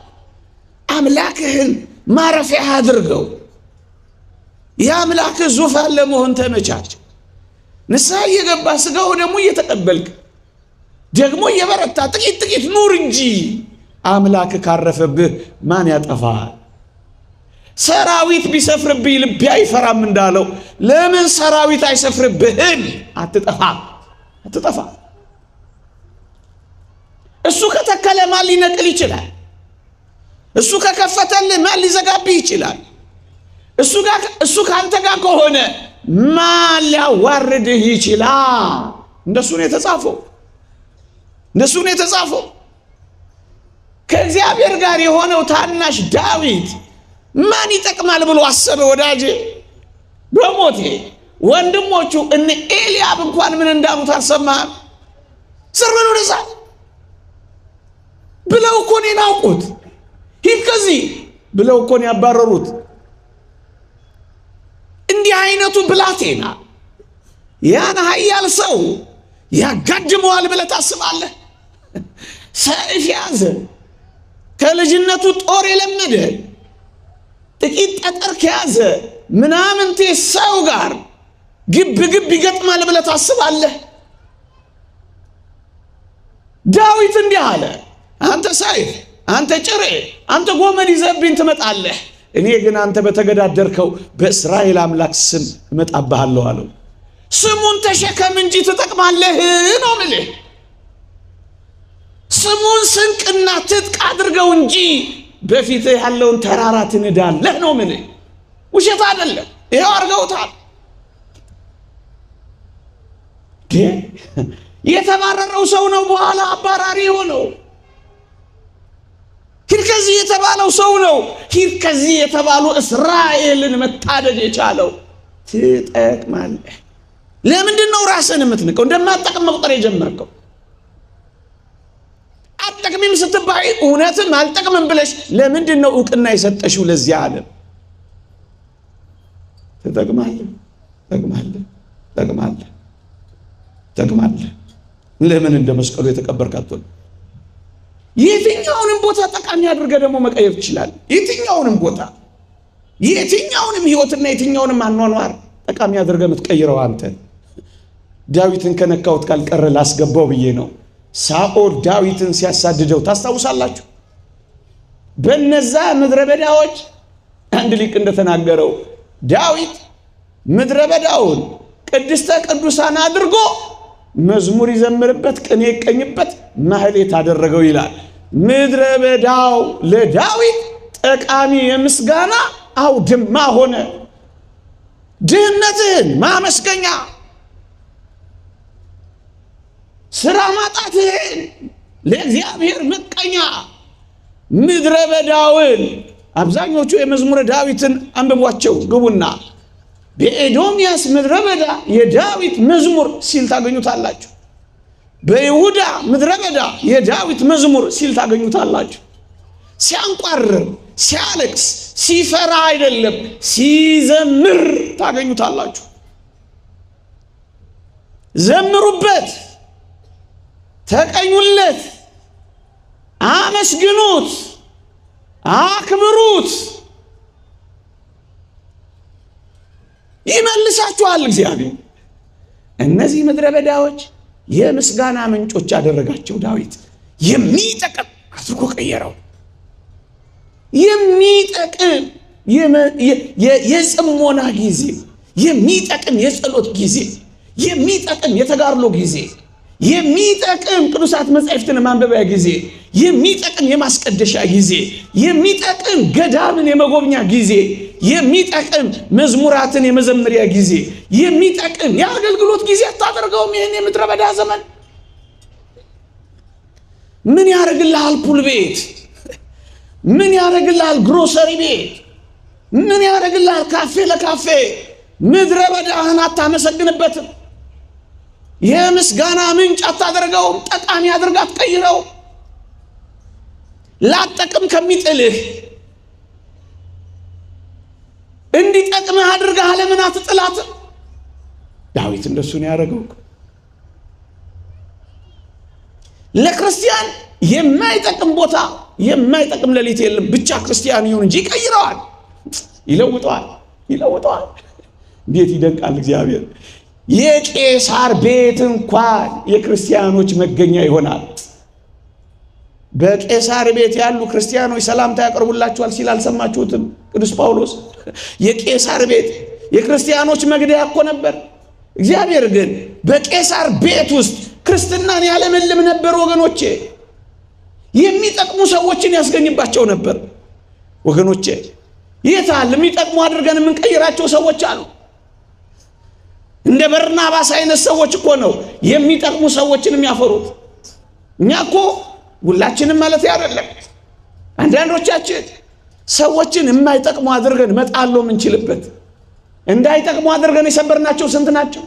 Speaker 1: አምላክህን ማረፊያ አድርገው። የአምላክህ ዙፋን ለመሆን ተመቻች። ንስሐ እየገባ ስጋው ደግሞ እየተቀበልክ ደግሞ እየበረታ ጥቂት ኑር እንጂ አምላክ ካረፈብህ ማን ያጠፋል? ሰራዊት ቢሰፍርብህ ልቤ አይፈራም እንዳለው ለምን ሰራዊት አይሰፍርብህም? አትጠፋም። እሱ ከተከለ ማን ሊነቅል ይችላል? እሱ ከከፈተልህ ማን ሊዘጋብህ ይችላል? እሱ ካንተ ጋር ከሆነ ማን ሊያዋርድህ ይችላል? እንደሱ ነው የተጻፈው። ከእግዚአብሔር ጋር የሆነው ታናሽ ዳዊት ማን ይጠቅማል ብሎ አሰበ? ወዳጄ በሞቴ ወንድሞቹ እነ ኤልያብ እንኳን ምን እንዳሉት አልሰማህም? ስር በሉ ወደዛ ብለው እኮ ነው የናቁት። ሂድ ከዚህ ብለው እኮ ነው ያባረሩት። እንዲህ አይነቱ ብላቴና ያን ኃያል ሰው ያጋድመዋል ብለህ ታስባለህ? ሰይፍ ያዘ፣ ከልጅነቱ ጦር የለመደ ጥቂት ጠጠር ከያዘ ምናምንቴ ሰው ጋር ግብ ይገጥማል ብለህ ታስባለህ? ዳዊት እንዲህ አለ፣ አንተ ሰይፍ፣ አንተ ጭሬ፣ አንተ ጎመድ ይዘህብኝ ትመጣለህ፣ እኔ ግን አንተ በተገዳደርከው በእስራኤል አምላክ ስም እመጣብሃለሁ አለው። ስሙን ተሸከም እንጂ ትጠቅማለህ ነው የምልህ። ስሙን ስንቅና ትጥቅ አድርገው እንጂ በፊትህ ያለውን ተራራ ትንዳለህ ነው የምልህ። ውሸት አይደለም። ይሄው አድርገውታል። የተባረረው ሰው ነው በኋላ አባራሪ ሆነው። ሂድ ከዚህ የተባለው ሰው ነው ሂድ ከዚህ የተባሉ እስራኤልን መታደግ የቻለው። ትጠቅማለህ። ለምንድን ነው ራስን የምትንቀው? እንደማትጠቅም መቁጠር የጀመርከው? አትጠቅሚም ስትባይ እውነትም አልጠቅምም ብለሽ ለምንድን ነው እውቅና የሰጠሽው ለዚህ ዓለም? ትጠቅማለህ። ለምን እንደ መስቀሉ የተቀበርካቶል? የትኛውንም ቦታ ጠቃሚ አድርገህ ደግሞ መቀየር ትችላለህ። የትኛውንም ቦታ የትኛውንም ህይወትና የትኛውንም አኗኗር ጠቃሚ አድርገህ የምትቀይረው አንተ። ዳዊትን ከነካውት ካልቀረ ላስገባው ብዬ ነው። ሳኦል ዳዊትን ሲያሳድደው ታስታውሳላችሁ? በነዛ ምድረ በዳዎች አንድ ሊቅ እንደተናገረው ዳዊት ምድረ በዳውን ቅድስተ ቅዱሳን አድርጎ መዝሙር ይዘምርበት፣ ቅኔ ይቀኝበት፣ ማህሌት አደረገው ይላል። ምድረ በዳው ለዳዊት ጠቃሚ የምስጋና አውድማ ሆነ። ድህነትህን ማመስገኛ፣ ስራ ማጣትህን ለእግዚአብሔር መቀኛ። ምድረ በዳውን አብዛኞቹ የመዝሙረ ዳዊትን አንብቧቸው ግቡና በኤዶምያስ ምድረ በዳ የዳዊት መዝሙር ሲል ታገኙታላችሁ። በይሁዳ ምድረ በዳ የዳዊት መዝሙር ሲል ታገኙታላችሁ። ሲያንቋርር ሲያለቅስ ሲፈራ አይደለም ሲዘምር ታገኙታላችሁ። ዘምሩበት፣ ተቀኙለት፣ አመስግኑት፣ አክብሩት። ይመልሳችኋል እግዚአብሔር። እነዚህ ምድረ በዳዎች የምስጋና ምንጮች ያደረጋቸው ዳዊት የሚጠቅም አድርጎ ቀየረው። የሚጠቅም የጽሞና ጊዜ፣ የሚጠቅም የጸሎት ጊዜ፣ የሚጠቅም የተጋድሎ ጊዜ፣ የሚጠቅም ቅዱሳት መጻሕፍትን ማንበቢያ ጊዜ፣ የሚጠቅም የማስቀደሻ ጊዜ፣ የሚጠቅም ገዳምን የመጎብኛ ጊዜ፣ የሚጠቅም መዝሙራትን የመዘመሪያ ጊዜ፣ የሚጠቅም የአገልግሎት ጊዜ አታደርገውም? ይህን የምድረ በዳ ዘመን ምን ያደርግልሃል? ፑል ቤት ምን ያደርግልሃል? ግሮሰሪ ቤት ምን ያደርግልሃል? ካፌ ለካፌ ምድረ በዳህን አታመሰግንበትም። የምስጋና ምንጭ አታደርገውም። ጠቃሚ አድርጋ አትቀይረው። ላጠቅም ከሚጥልህ እንዲጠቅምህ አድርገህ ለምን አትጥላትም? ዳዊት እንደሱ ነው ያደረገው። ለክርስቲያን የማይጠቅም ቦታ የማይጠቅም ሌሊት የለም። ብቻ ክርስቲያን ይሁን እንጂ ይቀይረዋል፣ ይለውጠዋል። እንዴት ይደንቃል እግዚአብሔር! የቄሳር ቤት እንኳን የክርስቲያኖች መገኛ ይሆናል። በቄሳር ቤት ያሉ ክርስቲያኖች ሰላምታ ያቀርቡላችኋል ሲል አልሰማችሁትም? ቅዱስ ጳውሎስ የቄሳር ቤት የክርስቲያኖች መግደያ እኮ ነበር። እግዚአብሔር ግን በቄሳር ቤት ውስጥ ክርስትናን ያለመልም ነበር። ወገኖቼ የሚጠቅሙ ሰዎችን ያስገኝባቸው ነበር። ወገኖቼ የታል የሚጠቅሙ አድርገን የምንቀይራቸው ሰዎች አሉ። እንደ በርናባስ አይነት ሰዎች እኮ ነው የሚጠቅሙ ሰዎችን የሚያፈሩት። እኛ እኮ ሁላችንም ማለት አይደለም። አንዳንዶቻችን ሰዎችን የማይጠቅሙ አድርገን መጣሎ የምንችልበት፣ እንዳይጠቅሙ አድርገን የሰበርናቸው ስንት ናቸው?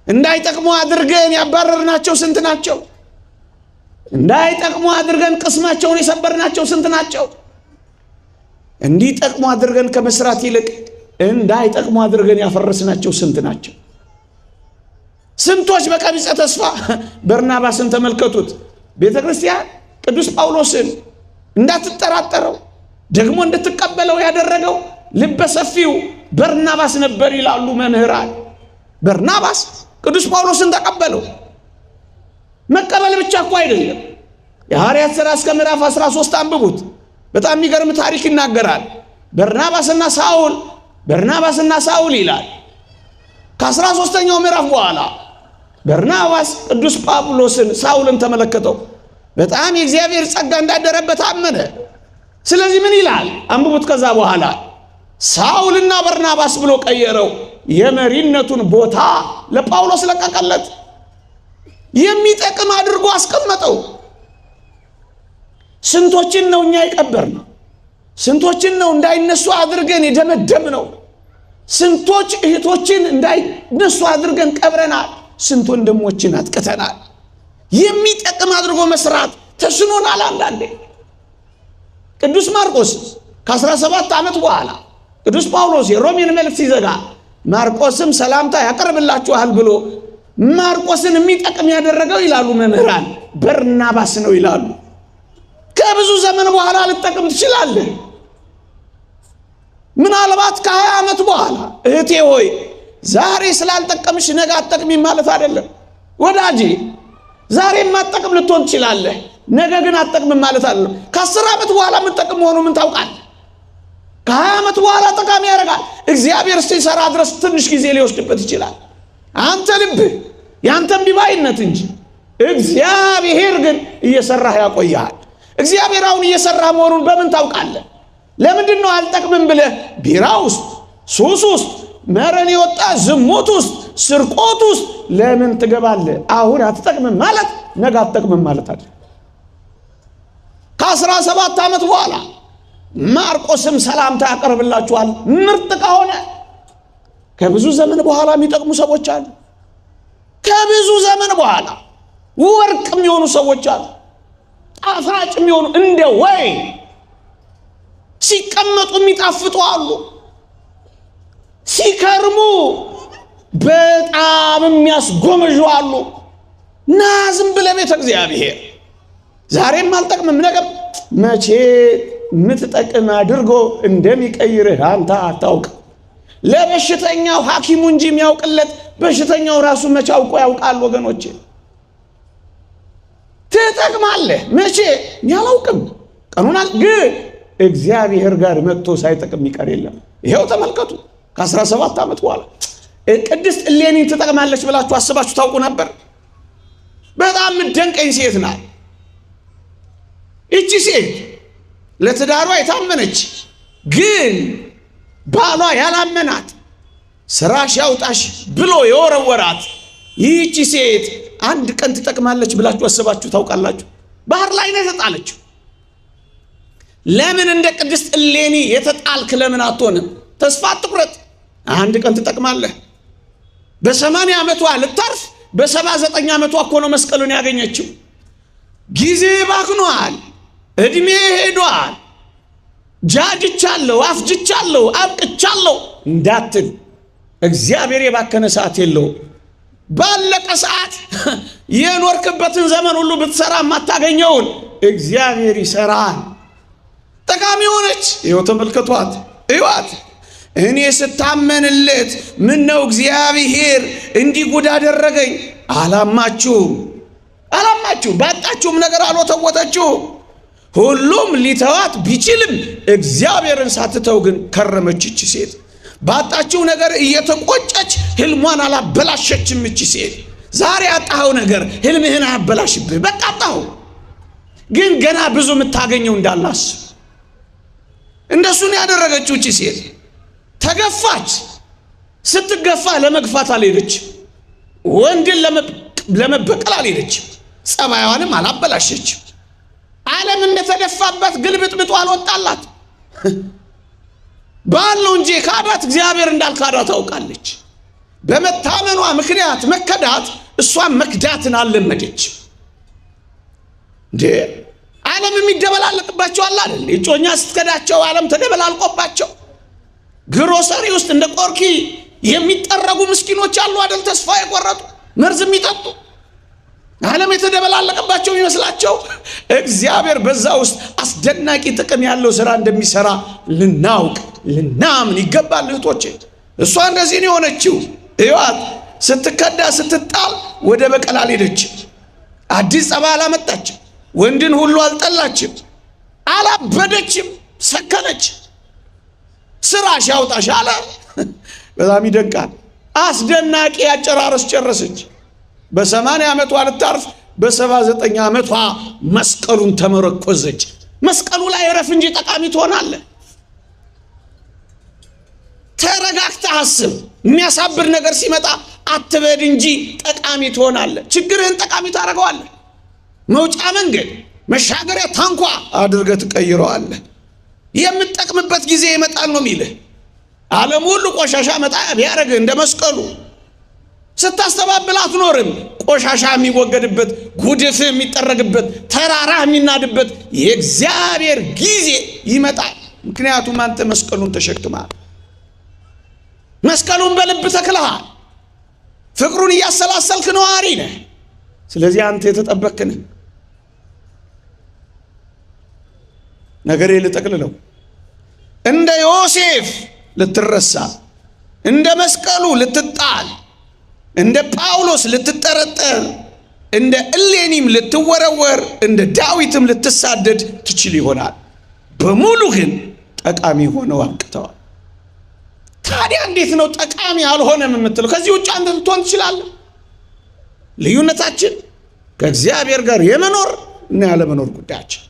Speaker 1: እንዳይጠቅሙ አድርገን ያባረርናቸው ስንት ናቸው? እንዳይጠቅሙ አድርገን ቅስማቸውን የሰበርናቸው ስንት ናቸው? እንዲጠቅሙ አድርገን ከመስራት ይልቅ እንዳይጠቅሙ አድርገን ያፈረስናቸው ስንት ናቸው? ስንቶች በቀቢጸ ተስፋ በርናባስን ተመልከቱት። ቤተ ክርስቲያን ቅዱስ ጳውሎስን እንዳትጠራጠረው ደግሞ እንድትቀበለው ያደረገው ልበ ሰፊው በርናባስ ነበር ይላሉ መምህራን። በርናባስ ቅዱስ ጳውሎስን ተቀበለው። መቀበል ብቻ እኮ አይደለም። የሐዋርያት ሥራ እስከ ምዕራፍ 13 አንብቡት። በጣም የሚገርም ታሪክ ይናገራል። በርናባስና ሳውል ይላል። ከ13ኛው ምዕራፍ በኋላ በርናባስ ቅዱስ ጳውሎስን ሳውልን ተመለከተው። በጣም የእግዚአብሔር ጸጋ እንዳደረበት አመነ። ስለዚህ ምን ይላል አንብቡት። ከዛ በኋላ ሳውልና በርናባስ ብሎ ቀየረው። የመሪነቱን ቦታ ለጳውሎስ ለቀቀለት። የሚጠቅም አድርጎ አስቀመጠው። ስንቶችን ነው እኛ የቀበርነው? ስንቶችን ነው እንዳይነሱ አድርገን የደመደምነው? ስንቶች እህቶችን እንዳይነሱ አድርገን ቀብረናል። ስንት ወንድሞችን አጥቅተናል። የሚጠቅም አድርጎ መስራት ተስኖናል። አንዳንዴ ቅዱስ ማርቆስ ከ17 ዓመት በኋላ ቅዱስ ጳውሎስ የሮሜን መልእክት ሲዘጋ ማርቆስም ሰላምታ ያቀርብላችኋል ብሎ ማርቆስን የሚጠቅም ያደረገው ይላሉ መምህራን በርናባስ ነው ይላሉ። ከብዙ ዘመን በኋላ ልጠቅም ትችላለህ። ምናልባት ከ20 ዓመት በኋላ እህቴ ሆይ ዛሬ ስላልጠቀምሽ ነገ አትጠቅሚም ማለት አይደለም። ወዳጄ ዛሬ ማጠቅም ልትሆን ትችላለህ፣ ነገ ግን አትጠቅምም ማለት አይደለም። ከ10 ዓመት በኋላ የምትጠቅም መሆኑ ምን ታውቃለህ? ከ20 ዓመት በኋላ ጠቃሚ ያደርጋል። እግዚአብሔር ሲሰራ ድረስ ትንሽ ጊዜ ሊወስድበት ይችላል። አንተ ልብህ ያንተም ቢባይነት እንጂ እግዚአብሔር ግን እየሰራህ ያቆያል። እግዚአብሔር አሁን እየሰራ መሆኑን በምን ታውቃለህ? ለምንድን ነው አልጠቅምም ብለህ ቢራ ውስጥ፣ ሱስ ውስጥ፣ መረን የወጣ ዝሙት ውስጥ፣ ስርቆት ውስጥ ለምን ትገባለህ? አሁን አትጠቅምም ማለት ነገ አትጠቅምም ማለት አይደል። ከ17 ዓመት በኋላ ማርቆስም ሰላምታ ያቀርብላችኋል። ምርጥ ከሆነ ከብዙ ዘመን በኋላ የሚጠቅሙ ሰዎች አሉ። ከብዙ ዘመን በኋላ ወርቅ የሚሆኑ ሰዎች አሉ። ጣፋጭ የሚሆኑ እንደ ወይን ሲቀመጡ የሚጣፍጡ አሉ፣ ሲከርሙ በጣም የሚያስጎመዡ አሉ። ና ዝም ብለህ ቤተ እግዚአብሔር ዛሬም አልጠቅምም ነገር መቼ ምትጠቅም አድርጎ እንደሚቀይርህ አንተ አታውቅ። ለበሽተኛው ሐኪሙ እንጂ የሚያውቅለት በሽተኛው ራሱ መቼ አውቆ ያውቃል? ወገኖቼ ትጠቅማለህ መቼ ያላውቅም። ቀኑናል ግን እግዚአብሔር ጋር መጥቶ ሳይጠቅም ይቀር የለም። ይሄው ተመልከቱ። ከ17 ዓመት በኋላ ቅድስት እሌኒን ትጠቅማለች ብላችሁ አስባችሁ ታውቁ ነበር? በጣም ምደንቀኝ ሴት ናት። እቺ ሴት ለትዳሯ የታመነች ግን ባሏ ያላመናት ስራሽ ያውጣሽ ብሎ የወረወራት ይህቺ ሴት አንድ ቀን ትጠቅማለች ብላችሁ አስባችሁ ታውቃላችሁ? ባህር ላይ ነው የተጣለችው። ለምን እንደ ቅድስት እሌኒ የተጣልክ ለምን አትሆንም? ተስፋ አትቁረጥ። አንድ ቀን ትጠቅማለህ። በ80 ዓመቷ ልታርፍ በ79 ዓመቷ እኮ ነው መስቀሉን ያገኘችው። ጊዜ ባክኗል፣ እድሜ ሄዷል፣ ጃጅቻለሁ፣ አፍጅቻለሁ፣ አብቅቻለሁ እንዳትል። እግዚአብሔር የባከነ ሰዓት የለው። ባለቀ ሰዓት የኖርክበትን ዘመን ሁሉ ብትሰራ የማታገኘውን እግዚአብሔር ይሰራል። ጠቃሚ ሆነች። ይኸው ተመልከቷት፣ እዩዋት። እኔ ስታመንለት ምን ነው እግዚአብሔር እንዲህ ጉድ አደረገኝ። አላማችሁም። ባጣችሁም ነገር አልወተወተችሁም። ሁሉም ሊተዋት ቢችልም እግዚአብሔርን ሳትተው ግን ከረመች። እቺ ሴት ባጣችሁ ነገር እየተቆጨች ህልሟን አላበላሸችም። እቺ ሴት ዛሬ አጣኸው ነገር ህልምህን አያበላሽብህ። በቃ አጣኸው፣ ግን ገና ብዙ የምታገኘው እንዳላስ እንደሱ ነው ያደረገችው። እቺ ሴት ተገፋች። ስትገፋ ለመግፋት አልሄደች፣ ወንድን ለመበቀል አልሄደች፣ ጸባይዋንም አላበላሸች። ዓለም እንደተደፋበት ግልብጥብጡ አልወጣላት። ባለው እንጂ ካዳት እግዚአብሔር እንዳልካዳ ታውቃለች። በመታመኗ ምክንያት መከዳት እሷን መክዳትን አልለመደች። እንዴ ዓለም የሚደበላለቅባቸው አለ አይደል? እጮኛ ስትከዳቸው ዓለም ተደበላልቆባቸው ግሮሰሪ ውስጥ እንደ ቆርኪ የሚጠረጉ ምስኪኖች አሉ አይደል? ተስፋ የቆረጡ መርዝ የሚጠጡ ዓለም የተደበላለቀባቸው ይመስላቸው እግዚአብሔር በዛ ውስጥ አስደናቂ ጥቅም ያለው ሥራ እንደሚሰራ ልናውቅ ልናምን ይገባል። እህቶቼ እሷ እንደዚህ ነው የሆነችው። እዩዋት። ስትከዳ ስትጣል ወደ በቀል አልሄደችም። አዲስ ጸባይ አላመጣችም። ወንድን ሁሉ አልጠላችም። አላበደችም። ሰከነች። ስራሽ ያውጣሽ አለ። በጣም ይደንቃል። አስደናቂ አጨራረስ ጨረሰች። በ80 ዓመቷ ልታርፍ በ79 ዓመቷ መስቀሉን ተመረኮዘች። መስቀሉ ላይ ረፍ እንጂ ጠቃሚ ትሆናለህ። ተረጋግተህ አስብ። የሚያሳብር ነገር ሲመጣ አትበድ እንጂ ጠቃሚ ትሆናለህ። ችግርህን ጠቃሚ ታደርገዋለህ። መውጫ መንገድ መሻገሪያ ታንኳ አድርገህ ትቀይረዋለህ። የምትጠቅምበት ጊዜ ይመጣል ነው የሚልህ። ዓለም ሁሉ ቆሻሻ መጣያ ቢያደርግህ እንደ መስቀሉ ስታስተባብል አትኖርም። ቆሻሻ የሚወገድበት፣ ጉድፍ የሚጠረግበት፣ ተራራ የሚናድበት የእግዚአብሔር ጊዜ ይመጣል። ምክንያቱም አንተ መስቀሉን ተሸክመሃል። መስቀሉን በልብ ተክለሃል። ፍቅሩን እያሰላሰልክ ነዋሪ ነህ። ስለዚህ አንተ የተጠበቅክ ነህ። ነገሬ ልጠቅልለው። እንደ ዮሴፍ ልትረሳ፣ እንደ መስቀሉ ልትጣል፣ እንደ ጳውሎስ ልትጠረጠር፣ እንደ እሌኒም ልትወረወር፣ እንደ ዳዊትም ልትሳደድ ትችል ይሆናል። በሙሉ ግን ጠቃሚ ሆነው አብቅተዋል። ታዲያ እንዴት ነው ጠቃሚ አልሆነም የምትለው? ከዚህ ውጭ አንተ ልትሆን ትችላለህ። ልዩነታችን ከእግዚአብሔር ጋር የመኖር እና ያለመኖር ጉዳያችን።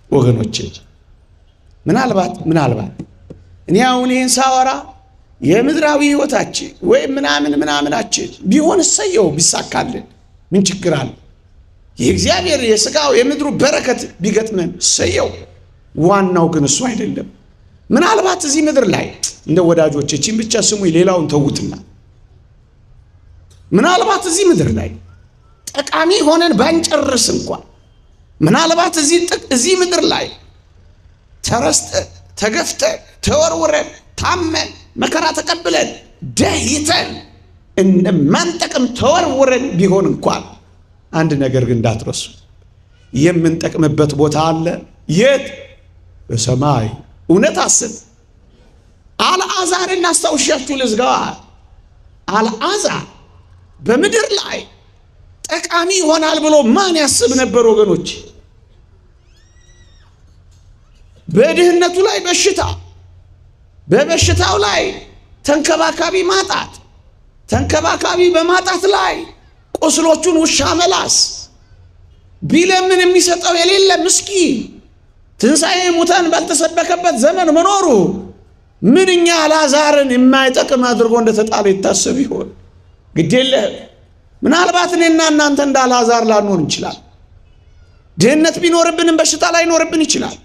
Speaker 1: ወገኖቼ ምናልባት እኔ አሁን ይህን ሳወራ የምድራዊ ህይወታችን ወይም ምናምናችን ቢሆን እሰየው፣ ቢሳካልን ምን ችግር አለ? የእግዚአብሔር የሥጋው የምድሩ በረከት ቢገጥመን እሰየው። ዋናው ግን እሱ አይደለም። ምናልባት እዚህ ምድር ላይ እንደ ወዳጆች እቺን ብቻ ስሙ፣ ሌላውን ተውትና ምናልባት እዚህ ምድር ላይ ጠቃሚ ሆነን ባንጨርስ እንኳን ምናልባት እዚህ ምድር ላይ ተረስተን ተገፍተን ተወርውረን ታመን መከራ ተቀብለን ደህይተን እንደማንጠቅም ተወርውረን ቢሆን እንኳን አንድ ነገር ግን እንዳትረሱ፣ የምንጠቅምበት ቦታ አለ። የት? በሰማይ። እውነት አስብ። አልዓዛርን አስታውሻችሁ ልዝጋዋ። አልዓዛር በምድር ላይ ጠቃሚ ይሆናል ብሎ ማን ያስብ ነበር ወገኖች? በድህነቱ ላይ በሽታ፣ በበሽታው ላይ ተንከባካቢ ማጣት፣ ተንከባካቢ በማጣት ላይ ቁስሎቹን ውሻ መላስ፣ ቢለምን የሚሰጠው የሌለ ምስኪን፣ ትንሣኤ ሙታን ባልተሰበከበት ዘመን መኖሩ ምንኛ አልዓዛርን የማይጠቅም አድርጎ እንደተጣለ ይታሰብ ይሆን? ግዴለህ። ምናልባት እኔና እናንተ እንደ አልዓዛር ላንሆን እንችላል። ድህነት ቢኖርብንም በሽታ ላይኖርብን ይችላል።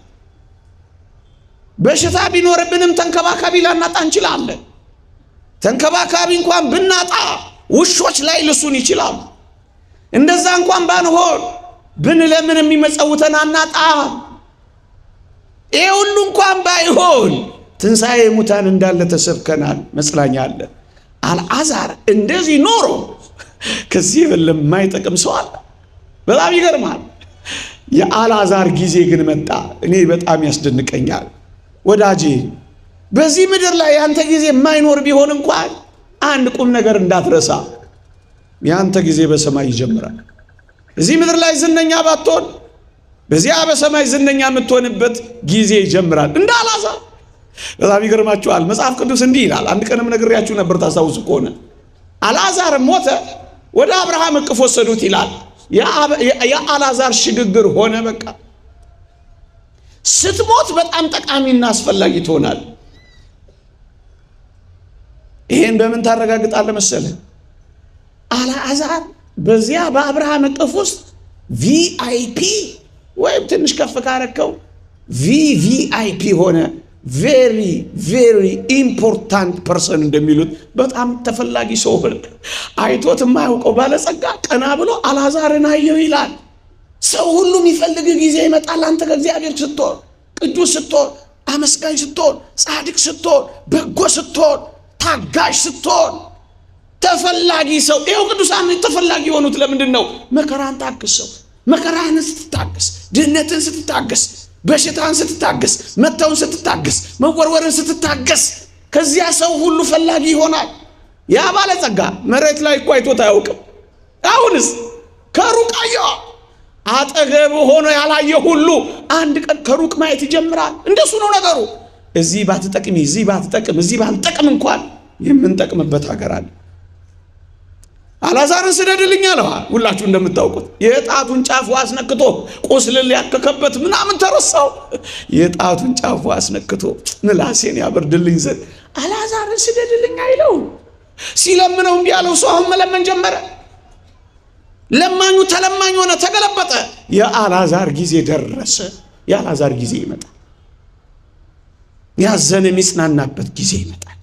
Speaker 1: በሽታ ቢኖርብንም ተንከባካቢ ላናጣ እንችላለን። ተንከባካቢ እንኳን ብናጣ ውሾች ላይ ልሱን ይችላል። እንደዛ እንኳን ባንሆን ብንለምን የሚመጸውተን አናጣ። ይሄ ሁሉ እንኳን ባይሆን ትንሣኤ ሙታን እንዳለ ተሰብከናል፣ መጽናኛ አለ። አልዓዛር እንደዚህ ኖሮ ከዚህ የበለም የማይጠቅም ሰው አለ። በጣም ይገርማል። የአልዓዛር ጊዜ ግን መጣ። እኔ በጣም ያስደንቀኛል ወዳጄ። በዚህ ምድር ላይ ያንተ ጊዜ የማይኖር ቢሆን እንኳን አንድ ቁም ነገር እንዳትረሳ፣ ያንተ ጊዜ በሰማይ ይጀምራል። እዚህ ምድር ላይ ዝነኛ ባትሆን በዚያ በሰማይ ዝነኛ የምትሆንበት ጊዜ ይጀምራል። እንደ አልዓዛር በጣም ይገርማችኋል። መጽሐፍ ቅዱስ እንዲህ ይላል። አንድ ቀንም ነግሬያችሁ ነበር ታስታውሱ ከሆነ። አልዓዛር ሞተ፣ ወደ አብርሃም እቅፍ ወሰዱት ይላል። የአልዓዛር ሽግግር ሆነ። በቃ ስትሞት በጣም ጠቃሚና አስፈላጊ ትሆናል። ይሄን በምን ታረጋግጣለህ መሰለህ? አልዓዛር በዚያ በአብርሃም እቅፍ ውስጥ ቪአይፒ ወይም ትንሽ ከፍ ካረከው ቪቪአይፒ ሆነ። ቬሪ ቬሪ ኢምፖርታንት ፐርሰን እንደሚሉት በጣም ተፈላጊ ሰው ሆነ። አይቶት የማያውቀው ባለጸጋ ቀና ብሎ አልዓዛርን አየው ይላል። ሰው ሁሉ የሚፈልግ ጊዜ ይመጣል። አንተ ከእግዚአብሔር ስትሆን፣ ቅዱስ ስትሆን፣ አመስጋኝ ስትሆን፣ ጻድቅ ስትሆን፣ በጎ ስትሆን፣ ታጋሽ ስትሆን ተፈላጊ ሰው። ይኸው ቅዱሳን ተፈላጊ የሆኑት ለምንድን ነው? መከራን ታግሰው፣ መከራን ስትታገስ፣ ድህነትን ስትታገስ፣ በሽታን ስትታገስ፣ መተውን ስትታገስ፣ መወርወርን ስትታገስ ከዚያ ሰው ሁሉ ፈላጊ ይሆናል። ያ ባለጸጋ መሬት ላይ እኮ አይቶት አያውቅም። አሁንስ ከሩቅ አየው። አጠገብ ሆኖ ያላየ ሁሉ አንድ ቀን ከሩቅ ማየት ይጀምራል። እንደሱ ነው ነገሩ። እዚህ ባትጠቅሚ፣ እዚህ ባትጠቅም፣ እዚህ ባንጠቅም እንኳን የምንጠቅምበት ሀገር አለ። አልዓዛርን ስደድልኝ አለው። ሁላችሁ እንደምታውቁት የጣቱን ጫፍ አስነክቶ ቁስል ሊያከከበት ምናምን ተረሳው። የጣቱን ጫፍ አስነክቶ ምላሴን ያበርድልኝ ዘንድ አልዓዛርን ስደድልኝ አይለው። ሲለምነው እምቢ ያለው ሰው አሁን መለመን ጀመረ። ለማኙ ተለማኝ ሆነ፣ ተገለበጠ። የአልዓዛር ጊዜ ደረሰ። የአልዓዛር ጊዜ ይመጣል። ያዘነ የሚጽናናበት ጊዜ ይመጣል።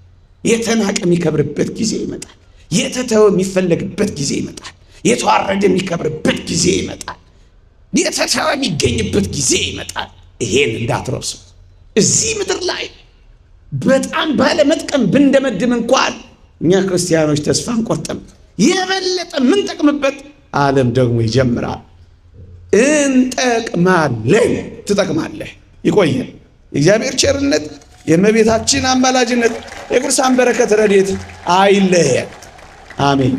Speaker 1: የተናቀ የሚከብርበት ጊዜ ይመጣል። የተተወ የሚፈለግበት ጊዜ ይመጣል። የተዋረደ የሚከብርበት ጊዜ ይመጣል። የተተወ የሚገኝበት ጊዜ ይመጣል። ይሄን እንዳትረሱ። እዚህ ምድር ላይ በጣም ባለመጥቀም ብንደመድም እንኳን እኛ ክርስቲያኖች ተስፋ አንቆርጥም። የበለጠ የምንጠቅምበት ዓለም ደግሞ ይጀምራል። እንጠቅማለን። ትጠቅማለህ። ይቆየን። የእግዚአብሔር ቸርነት፣ የእመቤታችን አማላጅነት፣ የቅዱሳን በረከት ረድኤት አይለየን። አሜን።